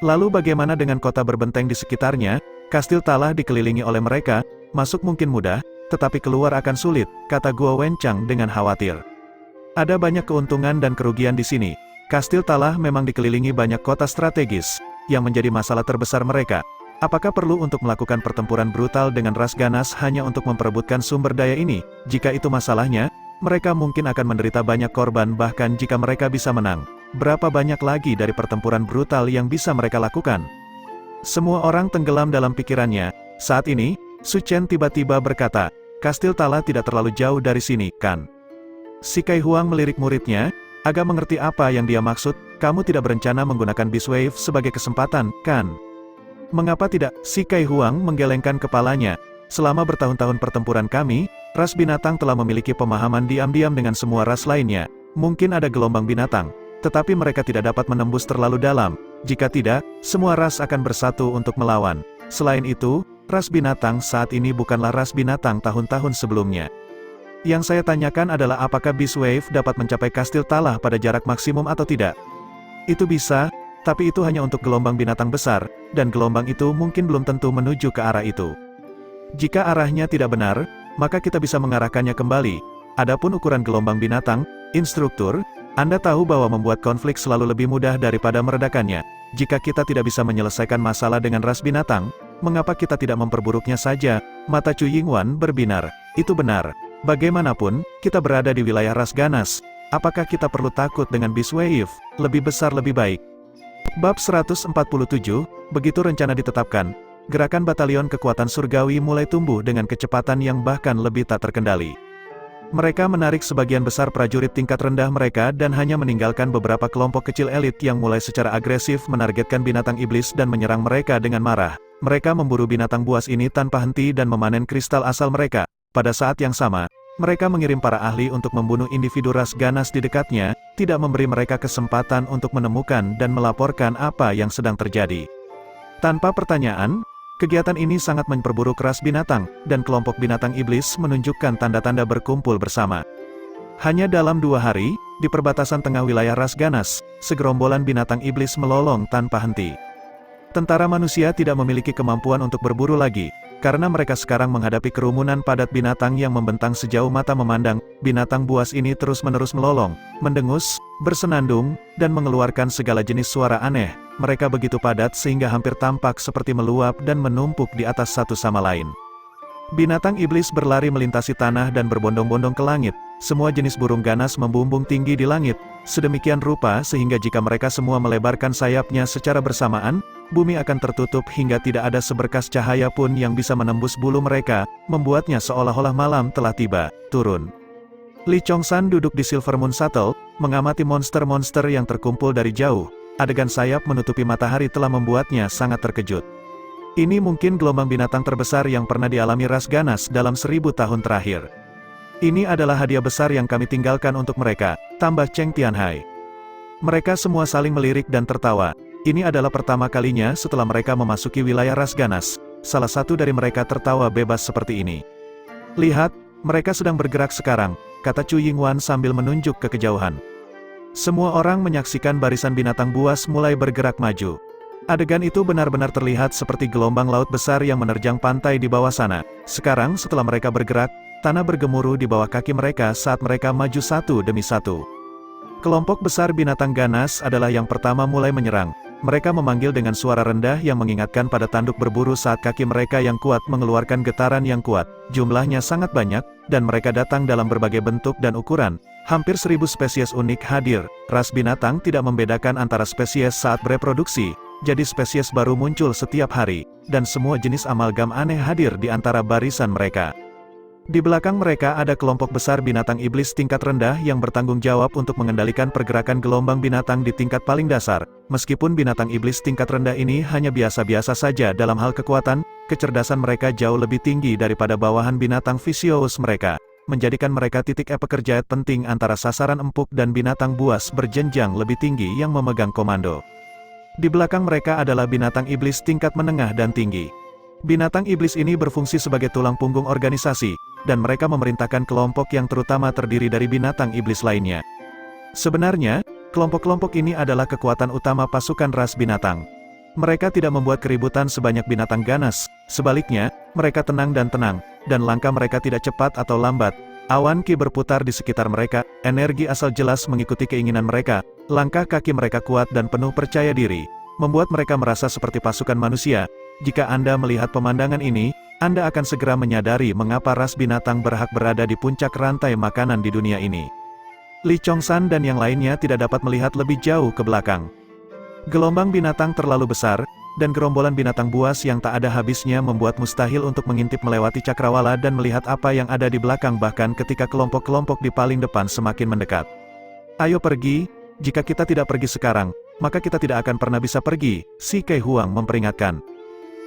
Lalu bagaimana dengan kota berbenteng di sekitarnya? Kastil Talah dikelilingi oleh mereka, masuk mungkin mudah, tetapi keluar akan sulit, kata Guo Wenchang dengan khawatir. Ada banyak keuntungan dan kerugian di sini. Kastil Talah memang dikelilingi banyak kota strategis, yang menjadi masalah terbesar mereka. Apakah perlu untuk melakukan pertempuran brutal dengan ras ganas hanya untuk memperebutkan sumber daya ini? Jika itu masalahnya, mereka mungkin akan menderita banyak korban bahkan jika mereka bisa menang. Berapa banyak lagi dari pertempuran brutal yang bisa mereka lakukan? Semua orang tenggelam dalam pikirannya. Saat ini, Su Chen tiba-tiba berkata, Kastil Talah tidak terlalu jauh dari sini, kan? Si Kai Huang melirik muridnya, agak mengerti apa yang dia maksud. Kamu tidak berencana menggunakan Beast Wave sebagai kesempatan, kan? Mengapa tidak? Si Kai Huang menggelengkan kepalanya. Selama bertahun-tahun pertempuran kami, ras binatang telah memiliki pemahaman diam-diam dengan semua ras lainnya. Mungkin ada gelombang binatang, tetapi mereka tidak dapat menembus terlalu dalam. Jika tidak, semua ras akan bersatu untuk melawan. Selain itu, ras binatang saat ini bukanlah ras binatang tahun-tahun sebelumnya. Yang saya tanyakan adalah apakah Beast Wave dapat mencapai kastil Talah pada jarak maksimum atau tidak? Itu bisa, tapi itu hanya untuk gelombang binatang besar, dan gelombang itu mungkin belum tentu menuju ke arah itu. Jika arahnya tidak benar, maka kita bisa mengarahkannya kembali. Adapun ukuran gelombang binatang, instruktur, Anda tahu bahwa membuat konflik selalu lebih mudah daripada meredakannya. Jika kita tidak bisa menyelesaikan masalah dengan ras binatang, mengapa kita tidak memperburuknya saja? Mata Chu Yingwan berbinar. Itu benar. Bagaimanapun, kita berada di wilayah ras ganas. Apakah kita perlu takut dengan Beast Wave? Lebih besar lebih baik. Bab 147, begitu rencana ditetapkan, gerakan batalion kekuatan surgawi mulai tumbuh dengan kecepatan yang bahkan lebih tak terkendali. Mereka menarik sebagian besar prajurit tingkat rendah mereka dan hanya meninggalkan beberapa kelompok kecil elit yang mulai secara agresif menargetkan binatang iblis dan menyerang mereka dengan marah. Mereka memburu binatang buas ini tanpa henti dan memanen kristal asal mereka. Pada saat yang sama, mereka mengirim para ahli untuk membunuh individu ras ganas di dekatnya, tidak memberi mereka kesempatan untuk menemukan dan melaporkan apa yang sedang terjadi. Tanpa pertanyaan, kegiatan ini sangat memperburuk ras binatang, dan kelompok binatang iblis menunjukkan tanda-tanda berkumpul bersama. Hanya dalam 2 hari, di perbatasan tengah wilayah ras ganas, segerombolan binatang iblis melolong tanpa henti. Tentara manusia tidak memiliki kemampuan untuk berburu lagi, karena mereka sekarang menghadapi kerumunan padat binatang yang membentang sejauh mata memandang. Binatang buas ini terus-menerus melolong, mendengus, bersenandung, dan mengeluarkan segala jenis suara aneh. Mereka begitu padat sehingga hampir tampak seperti meluap dan menumpuk di atas satu sama lain. Binatang iblis berlari melintasi tanah dan berbondong-bondong ke langit. Semua jenis burung ganas membumbung tinggi di langit, sedemikian rupa sehingga jika mereka semua melebarkan sayapnya secara bersamaan, bumi akan tertutup hingga tidak ada seberkas cahaya pun yang bisa menembus bulu mereka, membuatnya seolah-olah malam telah tiba. Turun. Li Chongshan duduk di Silver Moon Shuttle, mengamati monster-monster yang terkumpul dari jauh. Adegan sayap menutupi matahari telah membuatnya sangat terkejut. Ini mungkin gelombang binatang terbesar yang pernah dialami ras ganas dalam 1000 tahun terakhir. Ini adalah hadiah besar yang kami tinggalkan untuk mereka, tambah Cheng Tianhai. Mereka semua saling melirik dan tertawa. Ini adalah pertama kalinya setelah mereka memasuki wilayah ras ganas. Salah satu dari mereka tertawa bebas seperti ini. Lihat, mereka sedang bergerak sekarang, kata Chu Yingwan sambil menunjuk ke kejauhan. Semua orang menyaksikan barisan binatang buas mulai bergerak maju. Adegan itu benar-benar terlihat seperti gelombang laut besar yang menerjang pantai di bawah sana. Sekarang setelah mereka bergerak, tanah bergemuruh di bawah kaki mereka saat mereka maju satu demi satu. Kelompok besar binatang ganas adalah yang pertama mulai menyerang. Mereka memanggil dengan suara rendah yang mengingatkan pada tanduk berburu saat kaki mereka yang kuat mengeluarkan getaran yang kuat. Jumlahnya sangat banyak, dan mereka datang dalam berbagai bentuk dan ukuran. Hampir 1000 spesies unik hadir. Ras binatang tidak membedakan antara spesies saat bereproduksi, jadi spesies baru muncul setiap hari, dan semua jenis amalgam aneh hadir di antara barisan mereka. Di belakang mereka ada kelompok besar binatang iblis tingkat rendah yang bertanggung jawab untuk mengendalikan pergerakan gelombang binatang di tingkat paling dasar. Meskipun binatang iblis tingkat rendah ini hanya biasa-biasa saja dalam hal kekuatan, kecerdasan mereka jauh lebih tinggi daripada bawahan binatang Vicious mereka, menjadikan mereka titik pekerja penting antara sasaran empuk dan binatang buas berjenjang lebih tinggi yang memegang komando. Di belakang mereka adalah binatang iblis tingkat menengah dan tinggi. Binatang iblis ini berfungsi sebagai tulang punggung organisasi, dan mereka memerintahkan kelompok yang terutama terdiri dari binatang iblis lainnya. Sebenarnya, kelompok-kelompok ini adalah kekuatan utama pasukan ras binatang. Mereka tidak membuat keributan sebanyak binatang ganas, sebaliknya, mereka tenang, dan langkah mereka tidak cepat atau lambat. Awan ki berputar di sekitar mereka, energi asal jelas mengikuti keinginan mereka, langkah kaki mereka kuat dan penuh percaya diri, membuat mereka merasa seperti pasukan manusia. Jika Anda melihat pemandangan ini, Anda akan segera menyadari mengapa ras binatang berhak berada di puncak rantai makanan di dunia ini. Li Chongshan dan yang lainnya tidak dapat melihat lebih jauh ke belakang. Gelombang binatang terlalu besar, dan gerombolan binatang buas yang tak ada habisnya membuat mustahil untuk mengintip melewati cakrawala dan melihat apa yang ada di belakang bahkan ketika kelompok-kelompok di paling depan semakin mendekat. Ayo pergi, jika kita tidak pergi sekarang, maka kita tidak akan pernah bisa pergi, si Kei Huang memperingatkan.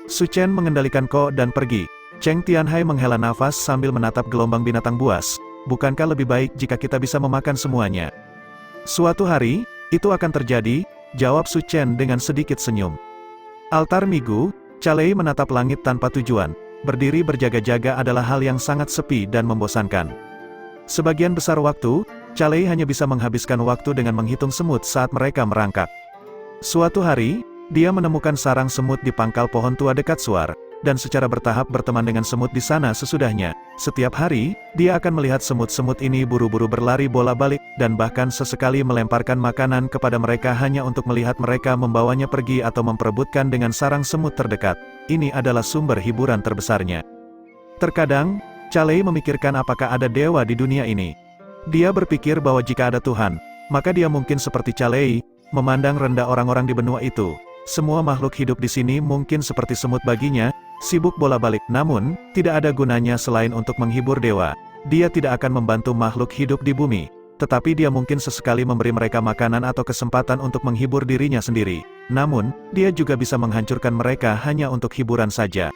Su Chen mengendalikan Ko dan pergi. Cheng Tianhai menghela nafas sambil menatap gelombang binatang buas. Bukankah lebih baik jika kita bisa memakan semuanya? Suatu hari, itu akan terjadi, jawab Su Chen dengan sedikit senyum. Altar Migu, Calei menatap langit tanpa tujuan. Berdiri berjaga-jaga adalah hal yang sangat sepi dan membosankan. Sebagian besar waktu, Calei hanya bisa menghabiskan waktu dengan menghitung semut saat mereka merangkak. Suatu hari, dia menemukan sarang semut di pangkal pohon tua dekat Suar, dan secara bertahap berteman dengan semut di sana sesudahnya. Setiap hari, dia akan melihat semut-semut ini buru-buru berlari bola-balik, dan bahkan sesekali melemparkan makanan kepada mereka hanya untuk melihat mereka membawanya pergi atau memperebutkan dengan sarang semut terdekat. Ini adalah sumber hiburan terbesarnya. Terkadang, Calei memikirkan apakah ada dewa di dunia ini. Dia berpikir bahwa jika ada Tuhan, maka dia mungkin seperti Calei, memandang rendah orang-orang di benua itu. Semua makhluk hidup di sini mungkin seperti semut baginya, sibuk bola-balik, namun, tidak ada gunanya selain untuk menghibur dewa. Dia tidak akan membantu makhluk hidup di bumi, tetapi dia mungkin sesekali memberi mereka makanan atau kesempatan untuk menghibur dirinya sendiri. Namun, dia juga bisa menghancurkan mereka hanya untuk hiburan saja.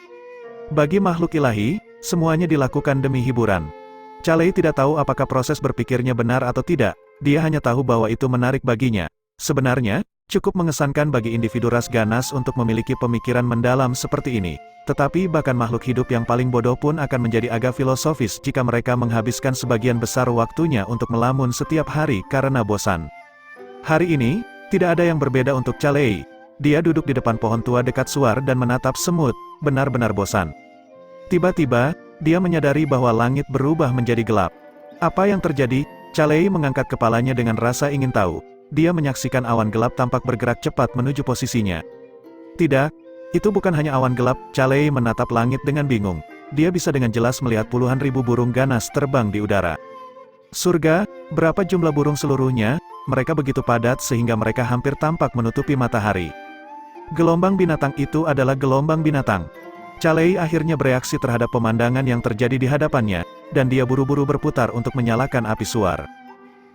Bagi makhluk ilahi, semuanya dilakukan demi hiburan. Calei tidak tahu apakah proses berpikirnya benar atau tidak, dia hanya tahu bahwa itu menarik baginya. Sebenarnya, cukup mengesankan bagi individu ras ganas untuk memiliki pemikiran mendalam seperti ini. Tetapi bahkan makhluk hidup yang paling bodoh pun akan menjadi agak filosofis jika mereka menghabiskan sebagian besar waktunya untuk melamun setiap hari karena bosan. Hari ini, tidak ada yang berbeda untuk Calei. Dia duduk di depan pohon tua dekat Suar dan menatap semut, benar-benar bosan. Tiba-tiba, dia menyadari bahwa langit berubah menjadi gelap. Apa yang terjadi? Calei mengangkat kepalanya dengan rasa ingin tahu. Dia menyaksikan awan gelap tampak bergerak cepat menuju posisinya. Tidak, itu bukan hanya awan gelap, Calei menatap langit dengan bingung. Dia bisa dengan jelas melihat puluhan ribu burung ganas terbang di udara. Surga, berapa jumlah burung seluruhnya? Mereka begitu padat sehingga mereka hampir tampak menutupi matahari. Gelombang binatang itu adalah gelombang binatang. Calei akhirnya bereaksi terhadap pemandangan yang terjadi di hadapannya, dan dia buru-buru berputar untuk menyalakan api Suar.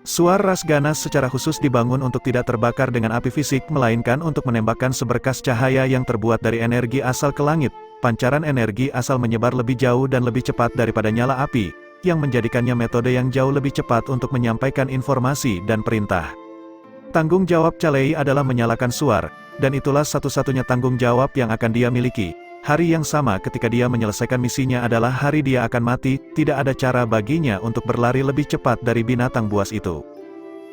Suar ras ganas secara khusus dibangun untuk tidak terbakar dengan api fisik, melainkan untuk menembakkan seberkas cahaya yang terbuat dari energi asal ke langit. Pancaran energi asal menyebar lebih jauh dan lebih cepat daripada nyala api, yang menjadikannya metode yang jauh lebih cepat untuk menyampaikan informasi dan perintah. Tanggung jawab Calei adalah menyalakan Suar, dan itulah satu-satunya tanggung jawab yang akan dia miliki. Hari yang sama ketika dia menyelesaikan misinya adalah hari dia akan mati, tidak ada cara baginya untuk berlari lebih cepat dari binatang buas itu.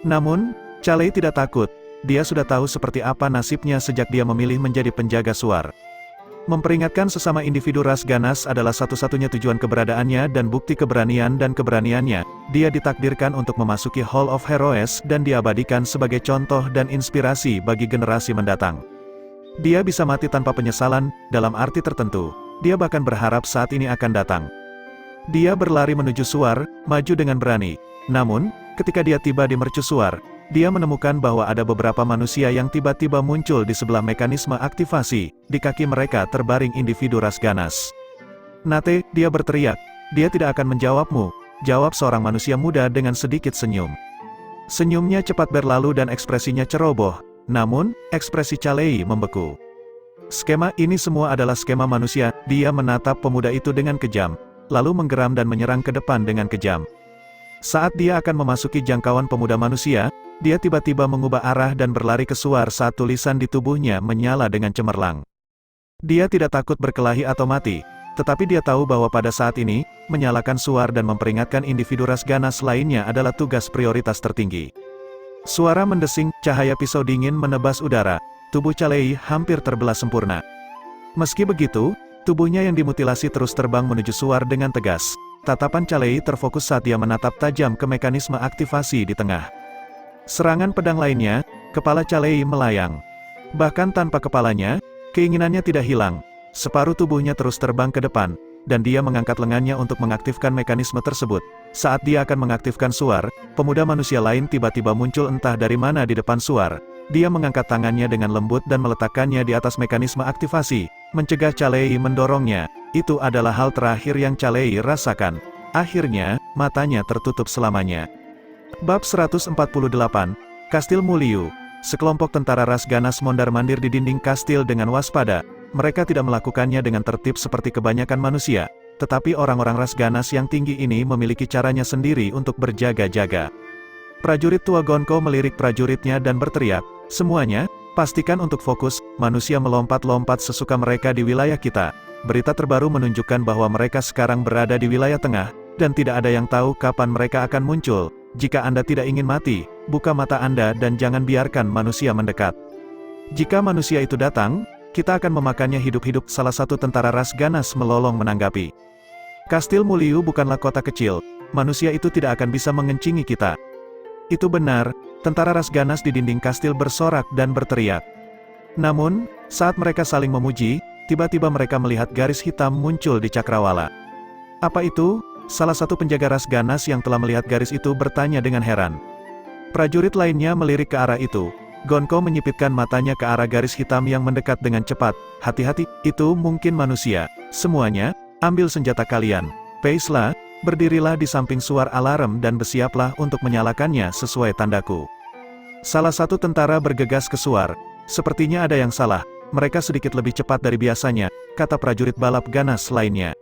Namun, Calei tidak takut, dia sudah tahu seperti apa nasibnya sejak dia memilih menjadi penjaga Suar. Memperingatkan sesama individu ras ganas adalah satu-satunya tujuan keberadaannya dan bukti keberanian dan keberaniannya. Dia ditakdirkan untuk memasuki Hall of Heroes dan diabadikan sebagai contoh dan inspirasi bagi generasi mendatang. Dia bisa mati tanpa penyesalan, dalam arti tertentu. Dia bahkan berharap saat ini akan datang. Dia berlari menuju Suar, maju dengan berani. Namun, ketika dia tiba di mercusuar, dia menemukan bahwa ada beberapa manusia yang tiba-tiba muncul di sebelah mekanisme aktivasi. Di kaki mereka terbaring individu ras ganas. "Nate," dia berteriak. "Dia tidak akan menjawabmu," jawab seorang manusia muda dengan sedikit senyum. Senyumnya cepat berlalu dan ekspresinya ceroboh. Namun, ekspresi Calei membeku. Skema ini semua adalah skema manusia. Dia menatap pemuda itu dengan kejam, lalu menggeram dan menyerang ke depan dengan kejam. Saat dia akan memasuki jangkauan pemuda manusia, dia tiba-tiba mengubah arah dan berlari ke Suar saat tulisan di tubuhnya menyala dengan cemerlang. Dia tidak takut berkelahi atau mati, tetapi dia tahu bahwa pada saat ini, menyalakan Suar dan memperingatkan individu ras ganas lainnya adalah tugas prioritas tertinggi. Suara mendesing, cahaya pisau dingin menebas udara, tubuh Calei hampir terbelah sempurna. Meski begitu, tubuhnya yang dimutilasi terus terbang menuju Suar dengan tegas. Tatapan Calei terfokus saat dia menatap tajam ke mekanisme aktivasi di tengah. Serangan pedang lainnya, kepala Calei melayang. Bahkan tanpa kepalanya, keinginannya tidak hilang. Separuh tubuhnya terus terbang ke depan, dan dia mengangkat lengannya untuk mengaktifkan mekanisme tersebut. Saat dia akan mengaktifkan Suar, pemuda manusia lain tiba-tiba muncul entah dari mana di depan Suar. dia mengangkat tangannya dengan lembut dan meletakkannya di atas mekanisme aktivasi, mencegah Calei mendorongnya. Itu adalah hal terakhir yang Calei rasakan. Akhirnya, matanya tertutup selamanya. Bab 148, Kastil Muliu. Sekelompok tentara ras ganas mondar-mandir di dinding kastil dengan waspada. Mereka tidak melakukannya dengan tertib seperti kebanyakan manusia, tetapi orang-orang ras ganas yang tinggi ini memiliki caranya sendiri untuk berjaga-jaga. Prajurit tua Gonko melirik prajuritnya dan berteriak, "Semuanya, pastikan untuk fokus, manusia melompat-lompat sesuka mereka di wilayah kita." Berita terbaru menunjukkan bahwa mereka sekarang berada di wilayah tengah, dan tidak ada yang tahu kapan mereka akan muncul. Jika Anda tidak ingin mati, buka mata Anda dan jangan biarkan manusia mendekat. Jika manusia itu datang, kita akan memakannya hidup-hidup, salah satu tentara ras ganas melolong menanggapi. Kastil Muliu bukanlah kota kecil, manusia itu tidak akan bisa mengencingi kita. Itu benar, tentara ras ganas di dinding kastil bersorak dan berteriak. Namun, saat mereka saling memuji, tiba-tiba mereka melihat garis hitam muncul di cakrawala. Apa itu? Salah satu penjaga ras ganas yang telah melihat garis itu bertanya dengan heran. Prajurit lainnya melirik ke arah itu. Gonko menyipitkan matanya ke arah garis hitam yang mendekat dengan cepat. Hati-hati, itu mungkin manusia. Semuanya, ambil senjata kalian. Paislah, berdirilah di samping suar alarm dan bersiaplah untuk menyalakannya sesuai tandaku. Salah satu tentara bergegas ke suar. Sepertinya ada yang salah, mereka sedikit lebih cepat dari biasanya, kata prajurit balap ganas lainnya.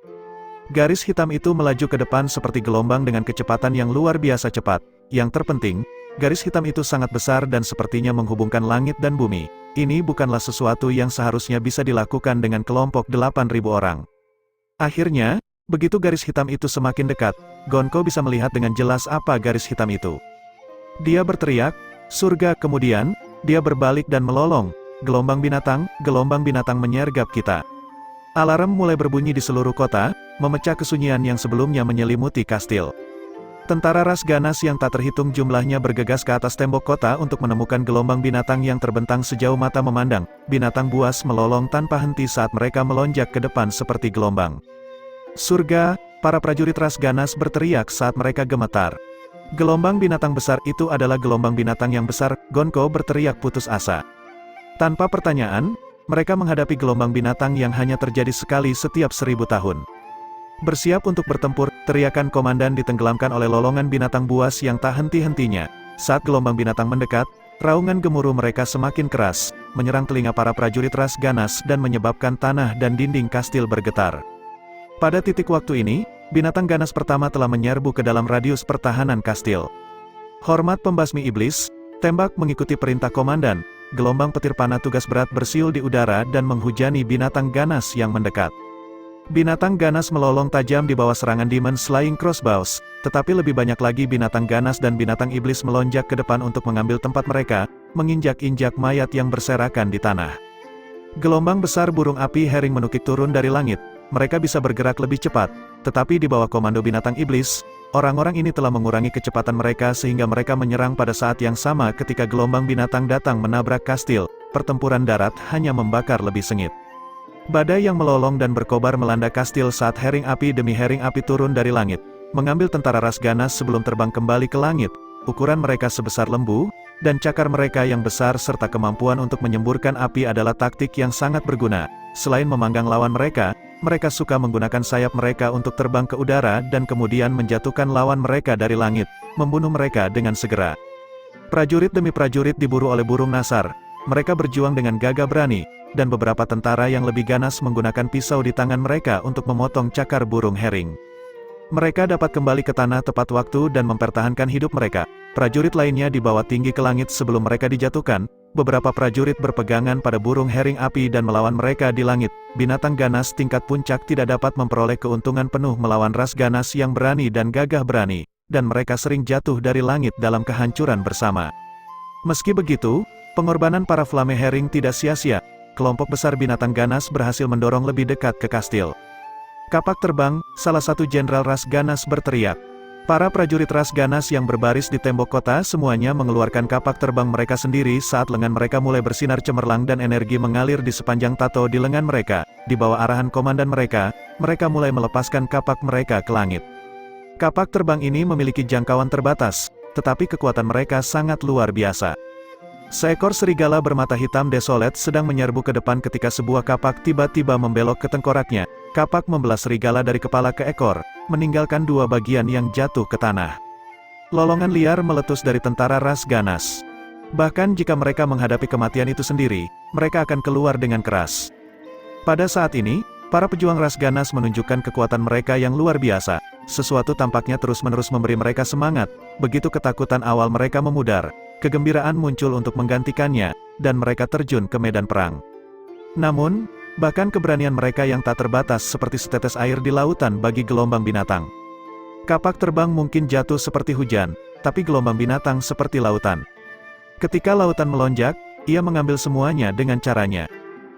Garis hitam itu melaju ke depan seperti gelombang dengan kecepatan yang luar biasa cepat. Yang terpenting, garis hitam itu sangat besar dan sepertinya menghubungkan langit dan bumi. Ini bukanlah sesuatu yang seharusnya bisa dilakukan dengan kelompok 8.000 orang. Akhirnya, begitu garis hitam itu semakin dekat, Gonko bisa melihat dengan jelas apa garis hitam itu. Dia berteriak, "Surga!" Kemudian, dia berbalik dan melolong. Gelombang binatang menyergap kita. Alarm mulai berbunyi di seluruh kota, memecah kesunyian yang sebelumnya menyelimuti kastil. Tentara ras ganas yang tak terhitung jumlahnya bergegas ke atas tembok kota untuk menemukan gelombang binatang yang terbentang sejauh mata memandang. Binatang buas melolong tanpa henti saat mereka melonjak ke depan seperti gelombang. "Surga!" Para prajurit ras ganas berteriak saat mereka gemetar. Gelombang binatang besar itu adalah gelombang binatang yang besar, Gonko berteriak putus asa. Tanpa pertanyaan, mereka menghadapi gelombang binatang yang hanya terjadi sekali setiap 1000 tahun. "Bersiap untuk bertempur!" Teriakan komandan ditenggelamkan oleh lolongan binatang buas yang tak henti-hentinya. Saat gelombang binatang mendekat, raungan gemuruh mereka semakin keras, menyerang telinga para prajurit ras ganas dan menyebabkan tanah dan dinding kastil bergetar. Pada titik waktu ini, binatang ganas pertama telah menyerbu ke dalam radius pertahanan kastil. Hormat pembasmi iblis, tembak mengikuti perintah komandan. Gelombang petir panah tugas berat bersiul di udara dan menghujani binatang ganas yang mendekat. Binatang ganas melolong tajam di bawah serangan Demon Slaying Crossbows, tetapi lebih banyak lagi binatang ganas dan binatang iblis melonjak ke depan untuk mengambil tempat mereka, menginjak-injak mayat yang berserakan di tanah. Gelombang besar burung api herring menukik turun dari langit. Mereka bisa bergerak lebih cepat, tetapi di bawah komando binatang iblis, orang-orang ini telah mengurangi kecepatan mereka sehingga mereka menyerang pada saat yang sama ketika gelombang binatang datang menabrak kastil. Pertempuran darat hanya membakar lebih sengit. Badai yang melolong dan berkobar melanda kastil saat herring api demi herring api turun dari langit, mengambil tentara ras ganas sebelum terbang kembali ke langit. Ukuran mereka sebesar lembu, dan cakar mereka yang besar serta kemampuan untuk menyemburkan api adalah taktik yang sangat berguna. Selain memanggang lawan mereka suka menggunakan sayap mereka untuk terbang ke udara dan kemudian menjatuhkan lawan mereka dari langit, membunuh mereka dengan segera. Prajurit demi prajurit diburu oleh burung nasar. Mereka berjuang dengan gagah berani, dan beberapa tentara yang lebih ganas menggunakan pisau di tangan mereka untuk memotong cakar burung herring. Mereka dapat kembali ke tanah tepat waktu dan mempertahankan hidup mereka. Prajurit lainnya dibawa tinggi ke langit sebelum mereka dijatuhkan. Beberapa prajurit berpegangan pada burung herring api dan melawan mereka di langit. Binatang ganas tingkat puncak tidak dapat memperoleh keuntungan penuh melawan ras ganas yang berani dan gagah berani, dan mereka sering jatuh dari langit dalam kehancuran bersama. Meski begitu, pengorbanan para flame herring tidak sia-sia. Kelompok besar binatang ganas berhasil mendorong lebih dekat ke kastil. "Kapak terbang!" Salah satu jenderal ras ganas berteriak. Para prajurit ras ganas yang berbaris di tembok kota semuanya mengeluarkan kapak terbang mereka sendiri saat lengan mereka mulai bersinar cemerlang dan energi mengalir di sepanjang tato di lengan mereka. Di bawah arahan komandan mereka mulai melepaskan kapak mereka ke langit. Kapak terbang ini memiliki jangkauan terbatas, tetapi kekuatan mereka sangat luar biasa. Seekor serigala bermata hitam desolet sedang menyerbu ke depan ketika sebuah kapak tiba-tiba membelok ke tengkoraknya. Kapak membelah serigala dari kepala ke ekor, meninggalkan dua bagian yang jatuh ke tanah. Lolongan liar meletus dari tentara ras ganas. Bahkan jika mereka menghadapi kematian itu sendiri, mereka akan keluar dengan keras. Pada saat ini, para pejuang ras ganas menunjukkan kekuatan mereka yang luar biasa. Sesuatu tampaknya terus-menerus memberi mereka semangat. Begitu ketakutan awal mereka memudar, kegembiraan muncul untuk menggantikannya, dan mereka terjun ke medan perang. Namun, bahkan keberanian mereka yang tak terbatas seperti setetes air di lautan bagi gelombang binatang. Kapak terbang mungkin jatuh seperti hujan, tapi gelombang binatang seperti lautan. Ketika lautan melonjak, ia mengambil semuanya dengan caranya.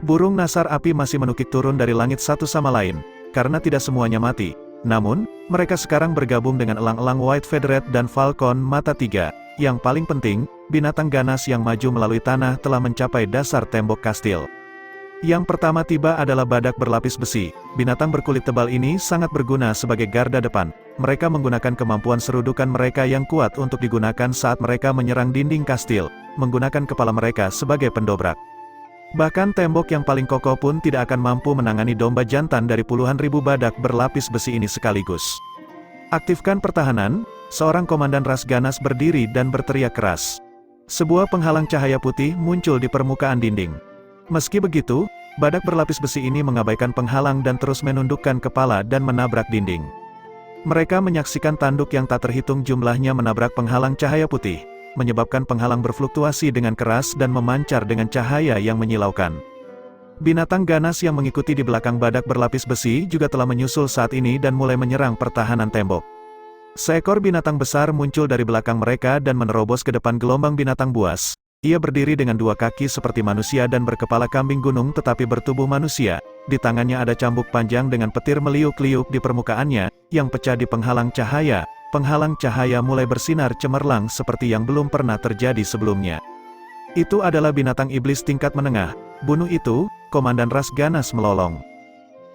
Burung nasar api masih menukik turun dari langit satu sama lain, karena tidak semuanya mati. Namun, mereka sekarang bergabung dengan elang-elang White Featheret dan Falcon Mata Tiga. Yang paling penting, binatang ganas yang maju melalui tanah telah mencapai dasar tembok kastil. Yang pertama tiba adalah badak berlapis besi. Binatang berkulit tebal ini sangat berguna sebagai garda depan. Mereka menggunakan kemampuan serudukan mereka yang kuat untuk digunakan saat mereka menyerang dinding kastil, menggunakan kepala mereka sebagai pendobrak. Bahkan tembok yang paling kokoh pun tidak akan mampu menangani domba jantan dari puluhan ribu badak berlapis besi ini sekaligus. Aktifkan pertahanan, seorang komandan ras ganas berdiri dan berteriak keras. Sebuah penghalang cahaya putih muncul di permukaan dinding. Meski begitu, badak berlapis besi ini mengabaikan penghalang dan terus menundukkan kepala dan menabrak dinding. Mereka menyaksikan tanduk yang tak terhitung jumlahnya menabrak penghalang cahaya putih, menyebabkan penghalang berfluktuasi dengan keras dan memancar dengan cahaya yang menyilaukan. Binatang ganas yang mengikuti di belakang badak berlapis besi juga telah menyusul saat ini dan mulai menyerang pertahanan tembok. Seekor binatang besar muncul dari belakang mereka dan menerobos ke depan gelombang binatang buas. Ia berdiri dengan dua kaki seperti manusia dan berkepala kambing gunung tetapi bertubuh manusia. Di tangannya ada cambuk panjang dengan petir meliuk-liuk di permukaannya, yang pecah di penghalang cahaya. Penghalang cahaya mulai bersinar cemerlang seperti yang belum pernah terjadi sebelumnya. Itu adalah binatang iblis tingkat menengah. Bunuh itu, komandan ras ganas melolong.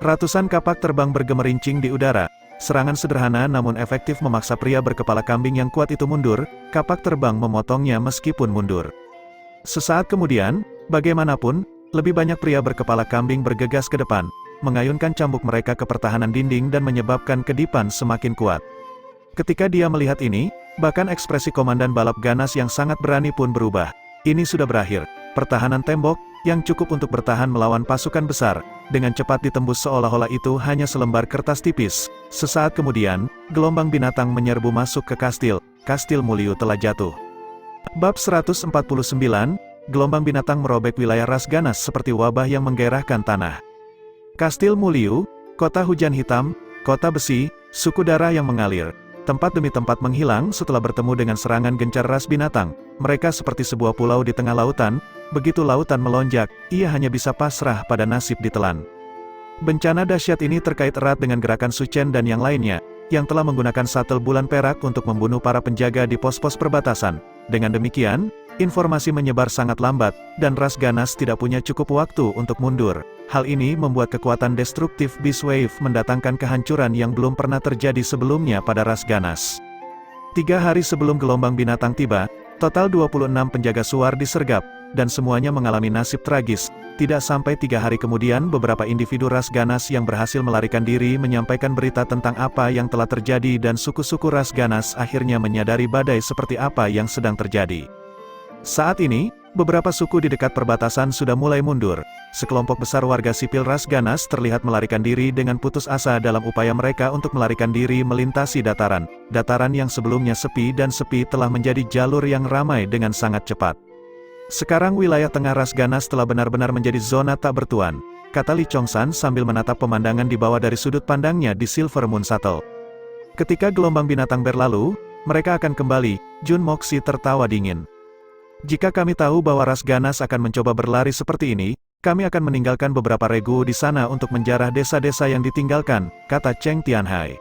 Ratusan kapak terbang bergemerincing di udara. Serangan sederhana namun efektif memaksa pria berkepala kambing yang kuat itu mundur. Kapak terbang memotongnya meskipun mundur. Sesaat kemudian, bagaimanapun, lebih banyak pria berkepala kambing bergegas ke depan, mengayunkan cambuk mereka ke pertahanan dinding dan menyebabkan kedipan semakin kuat. Ketika dia melihat ini, bahkan ekspresi komandan balap ganas yang sangat berani pun berubah. Ini sudah berakhir. Pertahanan tembok, yang cukup untuk bertahan melawan pasukan besar, dengan cepat ditembus seolah-olah itu hanya selembar kertas tipis. Sesaat kemudian, gelombang binatang menyerbu masuk ke kastil. Kastil Muliu telah jatuh. Bab 149, gelombang binatang merobek wilayah ras ganas seperti wabah yang menggairahkan tanah. Kastil Muliu, kota hujan hitam, kota besi, suku darah yang mengalir. Tempat demi tempat menghilang setelah bertemu dengan serangan gencar ras binatang. Mereka seperti sebuah pulau di tengah lautan. Begitu lautan melonjak, ia hanya bisa pasrah pada nasib ditelan. Bencana dahsyat ini terkait erat dengan gerakan Su Chen dan yang lainnya, yang telah menggunakan satel bulan perak untuk membunuh para penjaga di pos-pos perbatasan. Dengan demikian, informasi menyebar sangat lambat, dan ras ganas tidak punya cukup waktu untuk mundur. Hal ini membuat kekuatan destruktif Beast Wave mendatangkan kehancuran yang belum pernah terjadi sebelumnya pada ras ganas. 3 hari sebelum gelombang binatang tiba, total 26 penjaga suar disergap, dan semuanya mengalami nasib tragis. Tidak sampai 3 hari kemudian beberapa individu ras ganas yang berhasil melarikan diri menyampaikan berita tentang apa yang telah terjadi dan suku-suku ras ganas akhirnya menyadari badai seperti apa yang sedang terjadi. Saat ini, beberapa suku di dekat perbatasan sudah mulai mundur. Sekelompok besar warga sipil ras ganas terlihat melarikan diri dengan putus asa dalam upaya mereka untuk melarikan diri melintasi dataran. Dataran yang sebelumnya sepi dan sepi telah menjadi jalur yang ramai dengan sangat cepat. Sekarang wilayah tengah ras ganas telah benar-benar menjadi zona tak bertuan, kata Li Chongsan sambil menatap pemandangan di bawah dari sudut pandangnya di Silver Moon Shuttle. Ketika gelombang binatang berlalu, mereka akan kembali, Jun Moxi tertawa dingin. Jika kami tahu bahwa ras ganas akan mencoba berlari seperti ini, kami akan meninggalkan beberapa regu di sana untuk menjarah desa-desa yang ditinggalkan, kata Cheng Tianhai.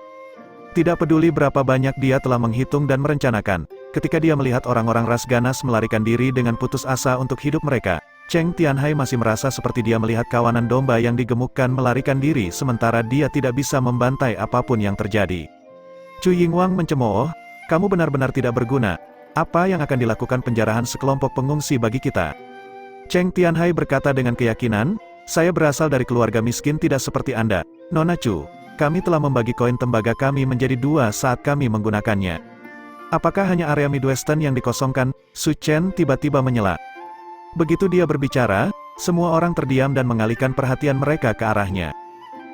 Tidak peduli berapa banyak dia telah menghitung dan merencanakan, ketika dia melihat orang-orang ras ganas melarikan diri dengan putus asa untuk hidup mereka, Cheng Tianhai masih merasa seperti dia melihat kawanan domba yang digemukkan melarikan diri sementara dia tidak bisa membantai apapun yang terjadi. Chu Yingwang mencemooh, kamu benar-benar tidak berguna. Apa yang akan dilakukan penjarahan sekelompok pengungsi bagi kita? Cheng Tianhai berkata dengan keyakinan, saya berasal dari keluarga miskin tidak seperti Anda, Nona Chu. Kami telah membagi koin tembaga kami menjadi 2 saat kami menggunakannya. Apakah hanya area Midwestern yang dikosongkan? Su Chen tiba-tiba menyela. Begitu dia berbicara, semua orang terdiam dan mengalihkan perhatian mereka ke arahnya.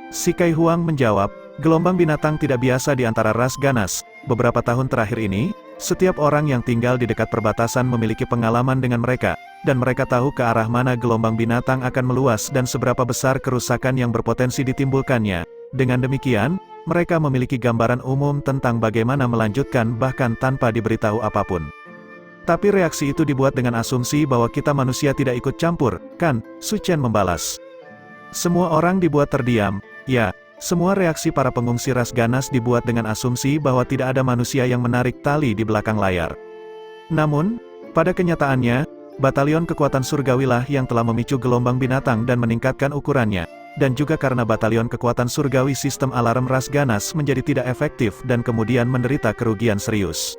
Si Kai Huang menjawab, gelombang binatang tidak biasa di antara ras ganas. Beberapa tahun terakhir ini, setiap orang yang tinggal di dekat perbatasan memiliki pengalaman dengan mereka, dan mereka tahu ke arah mana gelombang binatang akan meluas dan seberapa besar kerusakan yang berpotensi ditimbulkannya. Dengan demikian, mereka memiliki gambaran umum tentang bagaimana melanjutkan bahkan tanpa diberitahu apapun. Tapi reaksi itu dibuat dengan asumsi bahwa kita manusia tidak ikut campur, kan? Su Chen membalas. Semua orang dibuat terdiam. Ya, semua reaksi para pengungsi ras ganas dibuat dengan asumsi bahwa tidak ada manusia yang menarik tali di belakang layar. Namun, pada kenyataannya, batalion kekuatan surgawilah yang telah memicu gelombang binatang dan meningkatkan ukurannya, dan juga karena batalion kekuatan surgawi sistem alarm ras ganas menjadi tidak efektif dan kemudian menderita kerugian serius.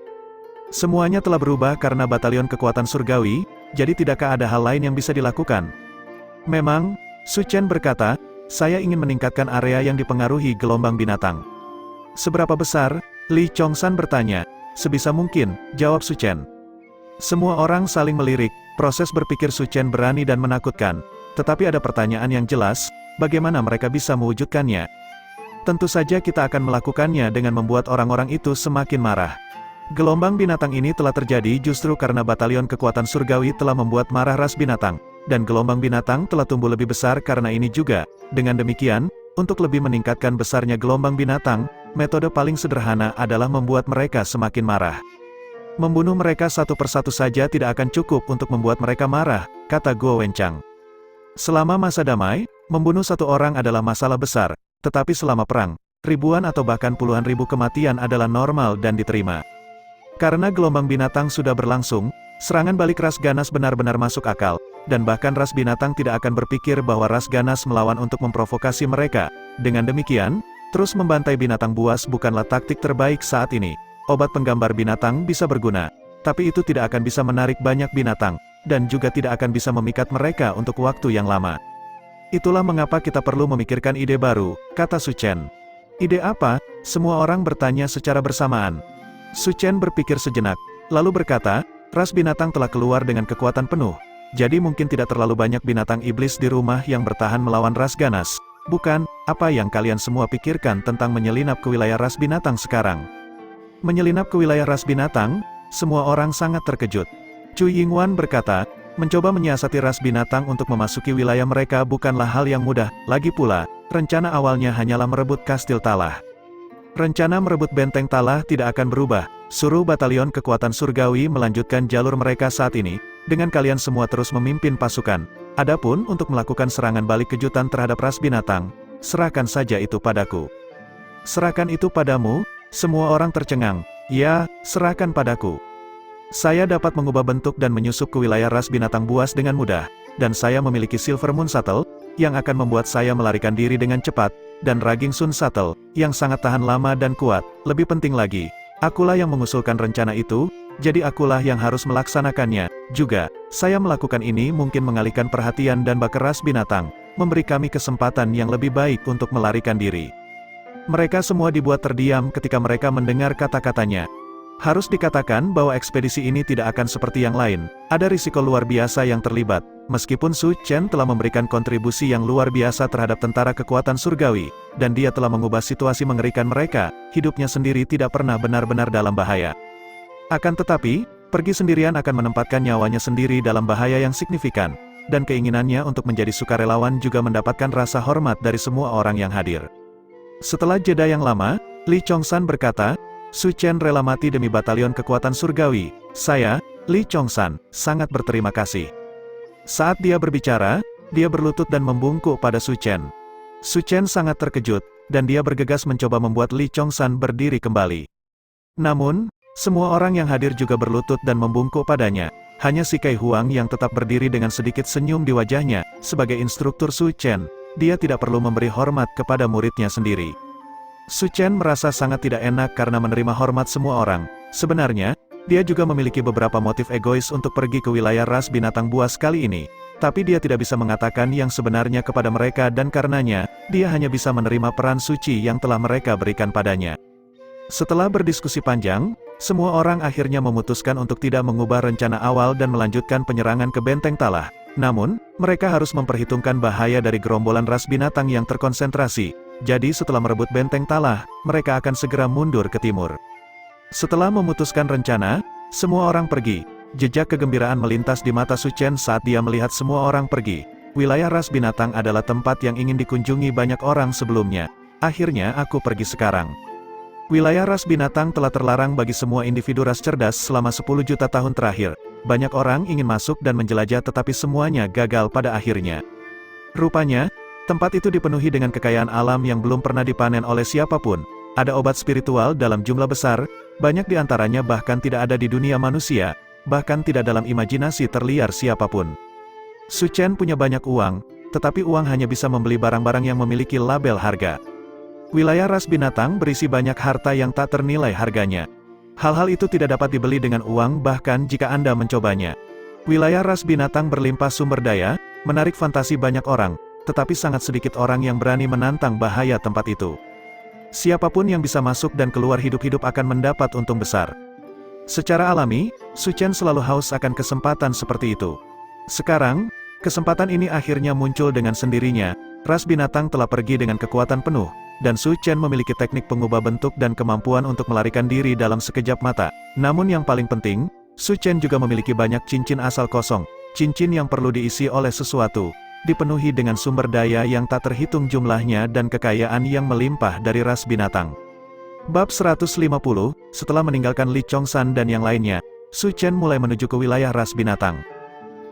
Semuanya telah berubah karena batalion kekuatan surgawi, jadi tidakkah ada hal lain yang bisa dilakukan? Memang, Su Chen berkata, saya ingin meningkatkan area yang dipengaruhi gelombang binatang. Seberapa besar? Li Chongsan bertanya. Sebisa mungkin, jawab Su Chen. Semua orang saling melirik, proses berpikir Su Chen berani dan menakutkan. Tetapi ada pertanyaan yang jelas, bagaimana mereka bisa mewujudkannya? Tentu saja kita akan melakukannya dengan membuat orang-orang itu semakin marah. Gelombang binatang ini telah terjadi justru karena batalion kekuatan surgawi telah membuat marah ras binatang. Dan gelombang binatang telah tumbuh lebih besar karena ini juga. Dengan demikian, untuk lebih meningkatkan besarnya gelombang binatang, metode paling sederhana adalah membuat mereka semakin marah. Membunuh mereka satu persatu saja tidak akan cukup untuk membuat mereka marah, kata Guo Wenchang. Selama masa damai, membunuh satu orang adalah masalah besar, tetapi selama perang, ribuan atau bahkan puluhan ribu kematian adalah normal dan diterima. Karena gelombang binatang sudah berlangsung, serangan balik ras ganas benar-benar masuk akal. Dan bahkan ras binatang tidak akan berpikir bahwa ras ganas melawan untuk memprovokasi mereka. Dengan demikian, terus membantai binatang buas bukanlah taktik terbaik saat ini. Obat penggambar binatang bisa berguna, tapi itu tidak akan bisa menarik banyak binatang, dan juga tidak akan bisa memikat mereka untuk waktu yang lama. Itulah mengapa kita perlu memikirkan ide baru, kata Su Chen. Ide apa? Semua orang bertanya secara bersamaan. Su Chen berpikir sejenak, lalu berkata, ras binatang telah keluar dengan kekuatan penuh. Jadi mungkin tidak terlalu banyak binatang iblis di rumah yang bertahan melawan ras ganas. Bukan, apa yang kalian semua pikirkan tentang menyelinap ke wilayah ras binatang sekarang? Menyelinap ke wilayah ras binatang? Semua orang sangat terkejut. Cui Yingwan berkata, mencoba menyiasati ras binatang untuk memasuki wilayah mereka bukanlah hal yang mudah. Lagi pula, rencana awalnya hanyalah merebut kastil Talah. Rencana merebut benteng Talah tidak akan berubah. Suruh batalion kekuatan surgawi melanjutkan jalur mereka saat ini, dengan kalian semua terus memimpin pasukan. Adapun untuk melakukan serangan balik kejutan terhadap ras binatang, serahkan saja itu padaku. Serahkan itu padamu? Semua orang tercengang. Ya, serahkan padaku. Saya dapat mengubah bentuk dan menyusup ke wilayah ras binatang buas dengan mudah, dan saya memiliki Silver Moon Shuttle, yang akan membuat saya melarikan diri dengan cepat, dan Raging Sun Shuttle, yang sangat tahan lama dan kuat. Lebih penting lagi, akulah yang mengusulkan rencana itu, jadi akulah yang harus melaksanakannya. Juga, saya melakukan ini mungkin mengalihkan perhatian dan bak ras binatang, memberi kami kesempatan yang lebih baik untuk melarikan diri. Mereka semua dibuat terdiam ketika mereka mendengar kata-katanya. Harus dikatakan bahwa ekspedisi ini tidak akan seperti yang lain, ada risiko luar biasa yang terlibat. Meskipun Su Chen telah memberikan kontribusi yang luar biasa terhadap tentara kekuatan surgawi, dan dia telah mengubah situasi mengerikan mereka, hidupnya sendiri tidak pernah benar-benar dalam bahaya. Akan tetapi, pergi sendirian akan menempatkan nyawanya sendiri dalam bahaya yang signifikan, dan keinginannya untuk menjadi sukarelawan juga mendapatkan rasa hormat dari semua orang yang hadir. Setelah jeda yang lama, Li Chongsan berkata, Su Chen rela mati demi batalion kekuatan surgawi. Saya, Li Chongsan, sangat berterima kasih. Saat dia berbicara, dia berlutut dan membungkuk pada Su Chen. Su Chen sangat terkejut, dan dia bergegas mencoba membuat Li Chongsan berdiri kembali. Namun, semua orang yang hadir juga berlutut dan membungkuk padanya. Hanya si Kai Huang yang tetap berdiri dengan sedikit senyum di wajahnya. Sebagai instruktur Su Chen, dia tidak perlu memberi hormat kepada muridnya sendiri. Su Chen merasa sangat tidak enak karena menerima hormat semua orang. Sebenarnya, dia juga memiliki beberapa motif egois untuk pergi ke wilayah ras binatang buas kali ini. Tapi dia tidak bisa mengatakan yang sebenarnya kepada mereka dan karenanya, dia hanya bisa menerima peran suci yang telah mereka berikan padanya. Setelah berdiskusi panjang, semua orang akhirnya memutuskan untuk tidak mengubah rencana awal dan melanjutkan penyerangan ke Benteng Talah. Namun, mereka harus memperhitungkan bahaya dari gerombolan ras binatang yang terkonsentrasi. Jadi setelah merebut Benteng Talah, mereka akan segera mundur ke timur. Setelah memutuskan rencana, semua orang pergi. Jejak kegembiraan melintas di mata Su Chen saat dia melihat semua orang pergi. Wilayah ras binatang adalah tempat yang ingin dikunjungi banyak orang sebelumnya. Akhirnya aku pergi sekarang. Wilayah ras binatang telah terlarang bagi semua individu ras cerdas selama 10 juta tahun terakhir. Banyak orang ingin masuk dan menjelajah tetapi semuanya gagal pada akhirnya. Rupanya, tempat itu dipenuhi dengan kekayaan alam yang belum pernah dipanen oleh siapapun. Ada obat spiritual dalam jumlah besar, banyak di antaranya bahkan tidak ada di dunia manusia, bahkan tidak dalam imajinasi terliar siapapun. Su Chen punya banyak uang, tetapi uang hanya bisa membeli barang-barang yang memiliki label harga. Wilayah ras binatang berisi banyak harta yang tak ternilai harganya. Hal-hal itu tidak dapat dibeli dengan uang bahkan jika Anda mencobanya. Wilayah ras binatang berlimpah sumber daya, menarik fantasi banyak orang, tetapi sangat sedikit orang yang berani menantang bahaya tempat itu. Siapapun yang bisa masuk dan keluar hidup-hidup akan mendapat untung besar. Secara alami, Su Chen selalu haus akan kesempatan seperti itu. Sekarang, kesempatan ini akhirnya muncul dengan sendirinya. Ras binatang telah pergi dengan kekuatan penuh, dan Su Chen memiliki teknik pengubah bentuk dan kemampuan untuk melarikan diri dalam sekejap mata. Namun yang paling penting, Su Chen juga memiliki banyak cincin asal kosong, cincin yang perlu diisi oleh sesuatu, dipenuhi dengan sumber daya yang tak terhitung jumlahnya dan kekayaan yang melimpah dari ras binatang. Bab 150, setelah meninggalkan Li Chongsan dan yang lainnya, Su Chen mulai menuju ke wilayah ras binatang.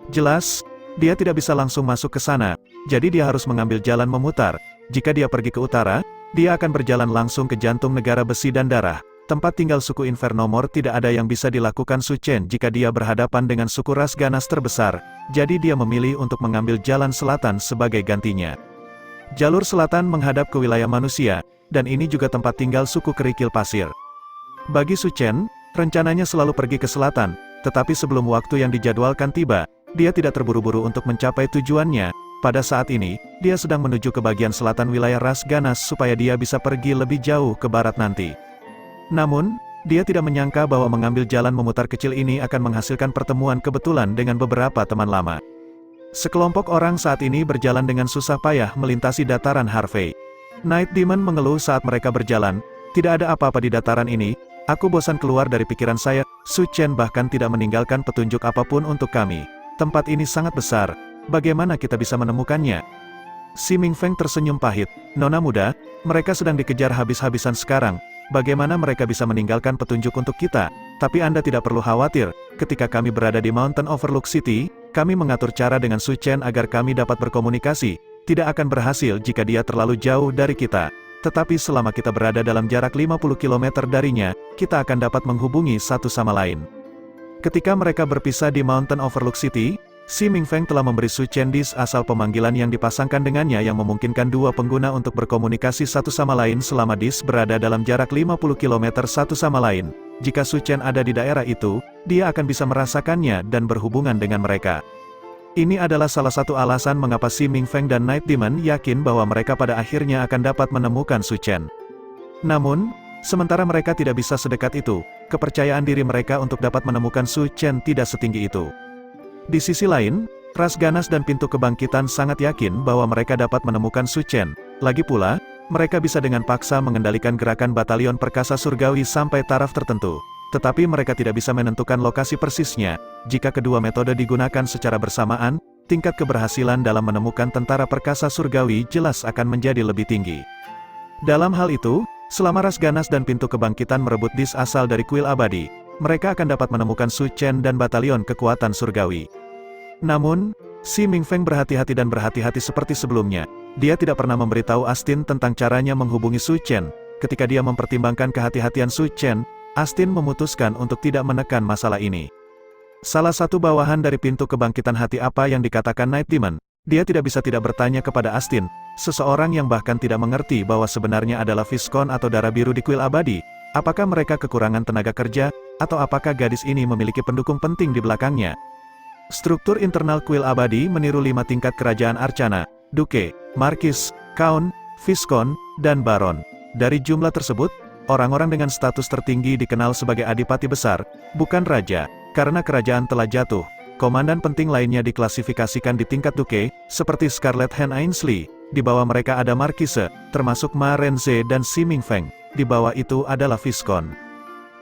Jelas, dia tidak bisa langsung masuk ke sana, jadi dia harus mengambil jalan memutar. Jika dia pergi ke utara, dia akan berjalan langsung ke jantung negara besi dan darah. Tempat tinggal suku Infernomor tidak ada yang bisa dilakukan Su Chen jika dia berhadapan dengan suku ras ganas terbesar, jadi dia memilih untuk mengambil jalan selatan sebagai gantinya. Jalur selatan menghadap ke wilayah manusia, dan ini juga tempat tinggal suku kerikil pasir. Bagi Su Chen, rencananya selalu pergi ke selatan, tetapi sebelum waktu yang dijadwalkan tiba, dia tidak terburu-buru untuk mencapai tujuannya. Pada saat ini, dia sedang menuju ke bagian selatan wilayah ras ganas supaya dia bisa pergi lebih jauh ke barat nanti. Namun, dia tidak menyangka bahwa mengambil jalan memutar kecil ini akan menghasilkan pertemuan kebetulan dengan beberapa teman lama. Sekelompok orang saat ini berjalan dengan susah payah melintasi dataran Harvey. Night Demon mengeluh saat mereka berjalan, "Tidak ada apa-apa di dataran ini, aku bosan keluar dari pikiran saya." Su Chen bahkan tidak meninggalkan petunjuk apapun untuk kami. "Tempat ini sangat besar. Bagaimana kita bisa menemukannya?" Si Ming Feng tersenyum pahit. "Nona muda, mereka sedang dikejar habis-habisan sekarang. Bagaimana mereka bisa meninggalkan petunjuk untuk kita? Tapi Anda tidak perlu khawatir. Ketika kami berada di Mountain Overlook City, kami mengatur cara dengan Su Chen agar kami dapat berkomunikasi. Tidak akan berhasil jika dia terlalu jauh dari kita. Tetapi selama kita berada dalam jarak 50 km darinya, kita akan dapat menghubungi satu sama lain." Ketika mereka berpisah di Mountain Overlook City, Si Ming Feng telah memberi Su Chen dis asal pemanggilan yang dipasangkan dengannya yang memungkinkan dua pengguna untuk berkomunikasi satu sama lain selama dis berada dalam jarak 50 km satu sama lain. Jika Su Chen ada di daerah itu, dia akan bisa merasakannya dan berhubungan dengan mereka. Ini adalah salah satu alasan mengapa Si Ming Feng dan Night Demon yakin bahwa mereka pada akhirnya akan dapat menemukan Su Chen. Namun, sementara mereka tidak bisa sedekat itu, kepercayaan diri mereka untuk dapat menemukan Su Chen tidak setinggi itu. Di sisi lain, ras ganas dan pintu kebangkitan sangat yakin bahwa mereka dapat menemukan Su Chen. Lagi pula, mereka bisa dengan paksa mengendalikan gerakan batalion perkasa surgawi sampai taraf tertentu. Tetapi mereka tidak bisa menentukan lokasi persisnya. Jika kedua metode digunakan secara bersamaan, tingkat keberhasilan dalam menemukan tentara perkasa surgawi jelas akan menjadi lebih tinggi. Dalam hal itu, selama ras ganas dan pintu kebangkitan merebut dis asal dari kuil abadi, mereka akan dapat menemukan Su Chen dan batalion kekuatan surgawi. Namun, Si Ming Feng berhati-hati dan berhati-hati seperti sebelumnya. Dia tidak pernah memberitahu Astin tentang caranya menghubungi Su Chen. Ketika dia mempertimbangkan kehati-hatian Su Chen, Astin memutuskan untuk tidak menekan masalah ini. Salah satu bawahan dari pintu kebangkitan hati apa yang dikatakan Night Demon, dia tidak bisa tidak bertanya kepada Astin, seseorang yang bahkan tidak mengerti bahwa sebenarnya adalah Viscon atau darah biru di kuil abadi. Apakah mereka kekurangan tenaga kerja? atau apakah gadis ini memiliki pendukung penting di belakangnya? Struktur internal kuil abadi meniru 5 tingkat kerajaan Arcana, Duke, Markis, Count, Viscount, dan Baron. Dari jumlah tersebut, orang-orang dengan status tertinggi dikenal sebagai adipati besar, bukan raja, karena kerajaan telah jatuh. Komandan penting lainnya diklasifikasikan di tingkat Duke, seperti Scarlet Hand Ainsley. Di bawah mereka ada Markise, termasuk Ma Renze dan Si Mingfeng. Di bawah itu adalah Viscount.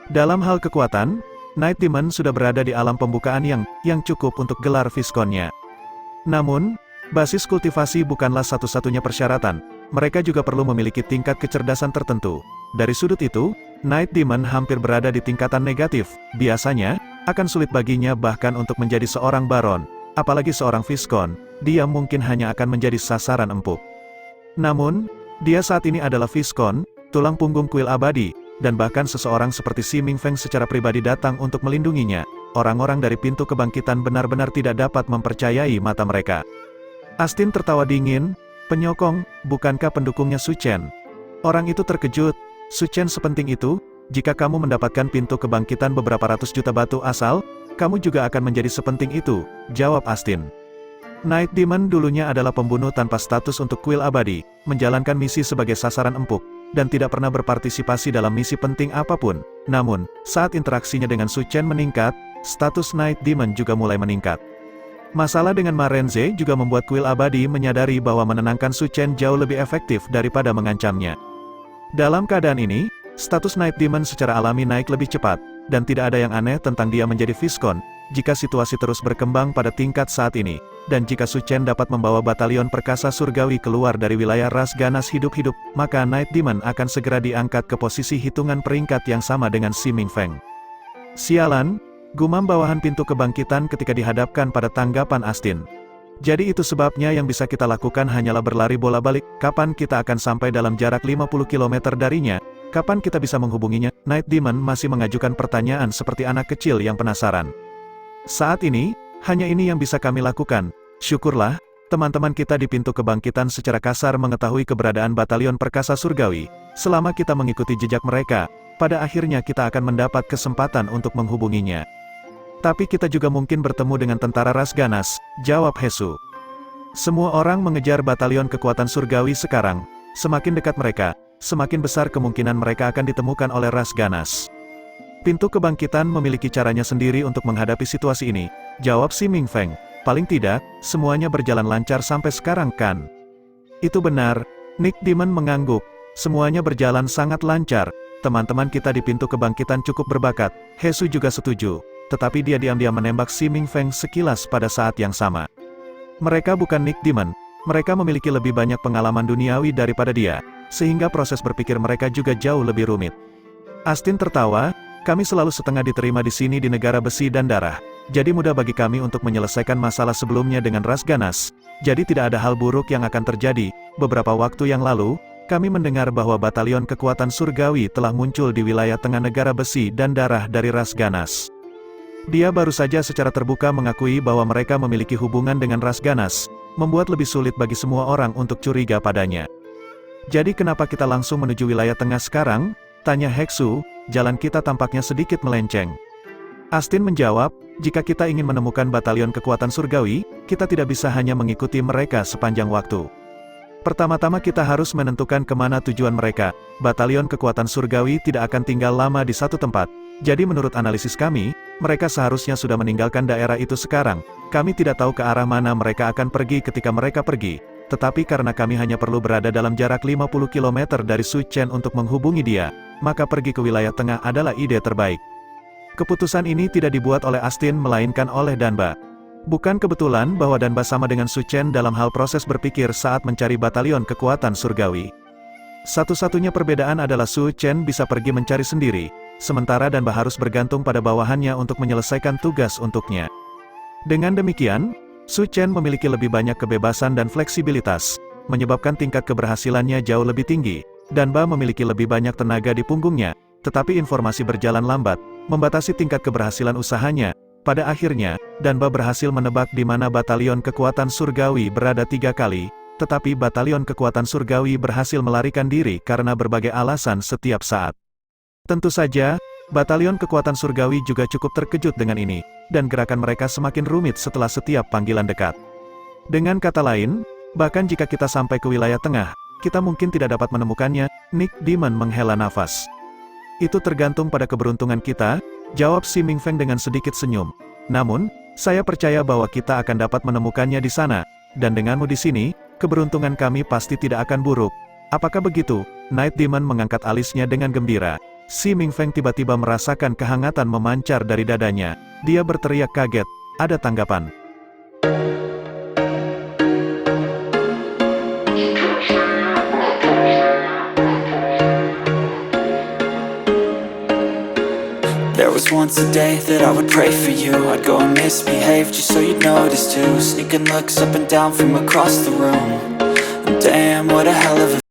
Dalam hal kekuatan, Night Demon sudah berada di alam pembukaan yang cukup untuk gelar Viscount-nya. Namun, basis kultivasi bukanlah satu-satunya persyaratan. Mereka juga perlu memiliki tingkat kecerdasan tertentu. Dari sudut itu, Night Demon hampir berada di tingkatan negatif. Biasanya, akan sulit baginya bahkan untuk menjadi seorang baron. Apalagi seorang Viscount, dia mungkin hanya akan menjadi sasaran empuk. Namun, dia saat ini adalah Viscount, tulang punggung kuil abadi, dan bahkan seseorang seperti Si Mingfeng secara pribadi datang untuk melindunginya. Orang-orang dari pintu kebangkitan benar-benar tidak dapat mempercayai mata mereka. Astin tertawa dingin, penyokong, bukankah pendukungnya Su Chen? Orang itu terkejut. Su Chen sepenting itu? Jika kamu mendapatkan pintu kebangkitan beberapa ratus juta batu asal, kamu juga akan menjadi sepenting itu, jawab Astin. Night Demon dulunya adalah pembunuh tanpa status untuk kuil abadi, menjalankan misi sebagai sasaran empuk, dan tidak pernah berpartisipasi dalam misi penting apapun. Namun, saat interaksinya dengan Su Chen meningkat, status Night Demon juga mulai meningkat. Masalah dengan Ma Renze juga membuat kuil abadi menyadari bahwa menenangkan Su Chen jauh lebih efektif daripada mengancamnya. Dalam keadaan ini, status Night Demon secara alami naik lebih cepat, dan tidak ada yang aneh tentang dia menjadi Viscount, jika situasi terus berkembang pada tingkat saat ini, dan jika Su Chen dapat membawa batalion perkasa surgawi keluar dari wilayah ras ganas hidup-hidup, maka Night Demon akan segera diangkat ke posisi hitungan peringkat yang sama dengan Si Mingfeng. Sialan, gumam bawahan pintu kebangkitan ketika dihadapkan pada tanggapan Astin. Jadi itu sebabnya yang bisa kita lakukan hanyalah berlari bola-balik. Kapan kita akan sampai dalam jarak 50 km darinya? Kapan kita bisa menghubunginya? Night Demon masih mengajukan pertanyaan seperti anak kecil yang penasaran. Saat ini, hanya ini yang bisa kami lakukan. Syukurlah, teman-teman kita di pintu kebangkitan secara kasar mengetahui keberadaan batalion perkasa surgawi. Selama kita mengikuti jejak mereka, pada akhirnya kita akan mendapat kesempatan untuk menghubunginya. Tapi kita juga mungkin bertemu dengan tentara ras ganas, jawab Hesu. Semua orang mengejar batalion kekuatan surgawi sekarang. Semakin dekat mereka, semakin besar kemungkinan mereka akan ditemukan oleh ras ganas. Pintu kebangkitan memiliki caranya sendiri untuk menghadapi situasi ini, jawab Si Mingfeng. Paling tidak, semuanya berjalan lancar sampai sekarang kan? Itu benar, Nick Demon mengangguk. Semuanya berjalan sangat lancar. Teman-teman kita di pintu kebangkitan cukup berbakat. Hesu juga setuju. Tetapi dia diam-diam menembak Si Mingfeng sekilas pada saat yang sama. Mereka bukan Nick Demon. Mereka memiliki lebih banyak pengalaman duniawi daripada dia, sehingga proses berpikir mereka juga jauh lebih rumit. Astin tertawa. Kami selalu setengah diterima di sini di negara besi dan darah. Jadi mudah bagi kami untuk menyelesaikan masalah sebelumnya dengan ras ganas. Jadi tidak ada hal buruk yang akan terjadi. Beberapa waktu yang lalu, kami mendengar bahwa batalion kekuatan surgawi telah muncul di wilayah tengah negara besi dan darah dari ras ganas. Dia baru saja secara terbuka mengakui bahwa mereka memiliki hubungan dengan ras ganas, membuat lebih sulit bagi semua orang untuk curiga padanya. Jadi kenapa kita langsung menuju wilayah tengah sekarang? Tanya Heksu. Jalan kita tampaknya sedikit melenceng. Astin menjawab, jika kita ingin menemukan batalion kekuatan surgawi, kita tidak bisa hanya mengikuti mereka sepanjang waktu. Pertama-tama kita harus menentukan kemana tujuan mereka. Batalion kekuatan surgawi tidak akan tinggal lama di satu tempat. Jadi menurut analisis kami, mereka seharusnya sudah meninggalkan daerah itu sekarang. Kami tidak tahu ke arah mana mereka akan pergi ketika mereka pergi. Tetapi karena kami hanya perlu berada dalam jarak 50 km dari Su Chen untuk menghubungi dia, maka pergi ke wilayah tengah adalah ide terbaik. Keputusan ini tidak dibuat oleh Astin melainkan oleh Danba. Bukan kebetulan bahwa Danba sama dengan Su Chen dalam hal proses berpikir saat mencari batalion kekuatan surgawi. Satu-satunya perbedaan adalah Su Chen bisa pergi mencari sendiri, sementara Danba harus bergantung pada bawahannya untuk menyelesaikan tugas untuknya. Dengan demikian, Su Chen memiliki lebih banyak kebebasan dan fleksibilitas, menyebabkan tingkat keberhasilannya jauh lebih tinggi. Danba memiliki lebih banyak tenaga di punggungnya, tetapi informasi berjalan lambat, membatasi tingkat keberhasilan usahanya. Pada akhirnya, Danba berhasil menebak di mana batalion kekuatan surgawi berada 3 kali, tetapi batalion kekuatan surgawi berhasil melarikan diri karena berbagai alasan setiap saat. Tentu saja, Batalion kekuatan surgawi juga cukup terkejut dengan ini, dan gerakan mereka semakin rumit setelah setiap panggilan dekat. Dengan kata lain, bahkan jika kita sampai ke wilayah tengah, kita mungkin tidak dapat menemukannya. Nick Dimon menghela nafas. Itu tergantung pada keberuntungan kita, jawab Si Mingfeng dengan sedikit senyum. Namun, saya percaya bahwa kita akan dapat menemukannya di sana, dan denganmu di sini, keberuntungan kami pasti tidak akan buruk. Apakah begitu? Night Demon mengangkat alisnya dengan gembira. Si Mingfeng tiba-tiba merasakan kehangatan memancar dari dadanya. Dia berteriak kaget. Ada tanggapan. There was once a day that I would pray for you. I'd go and misbehave just so you'd notice too. Sneaking looks up and down from across the room. And damn, what a hell of a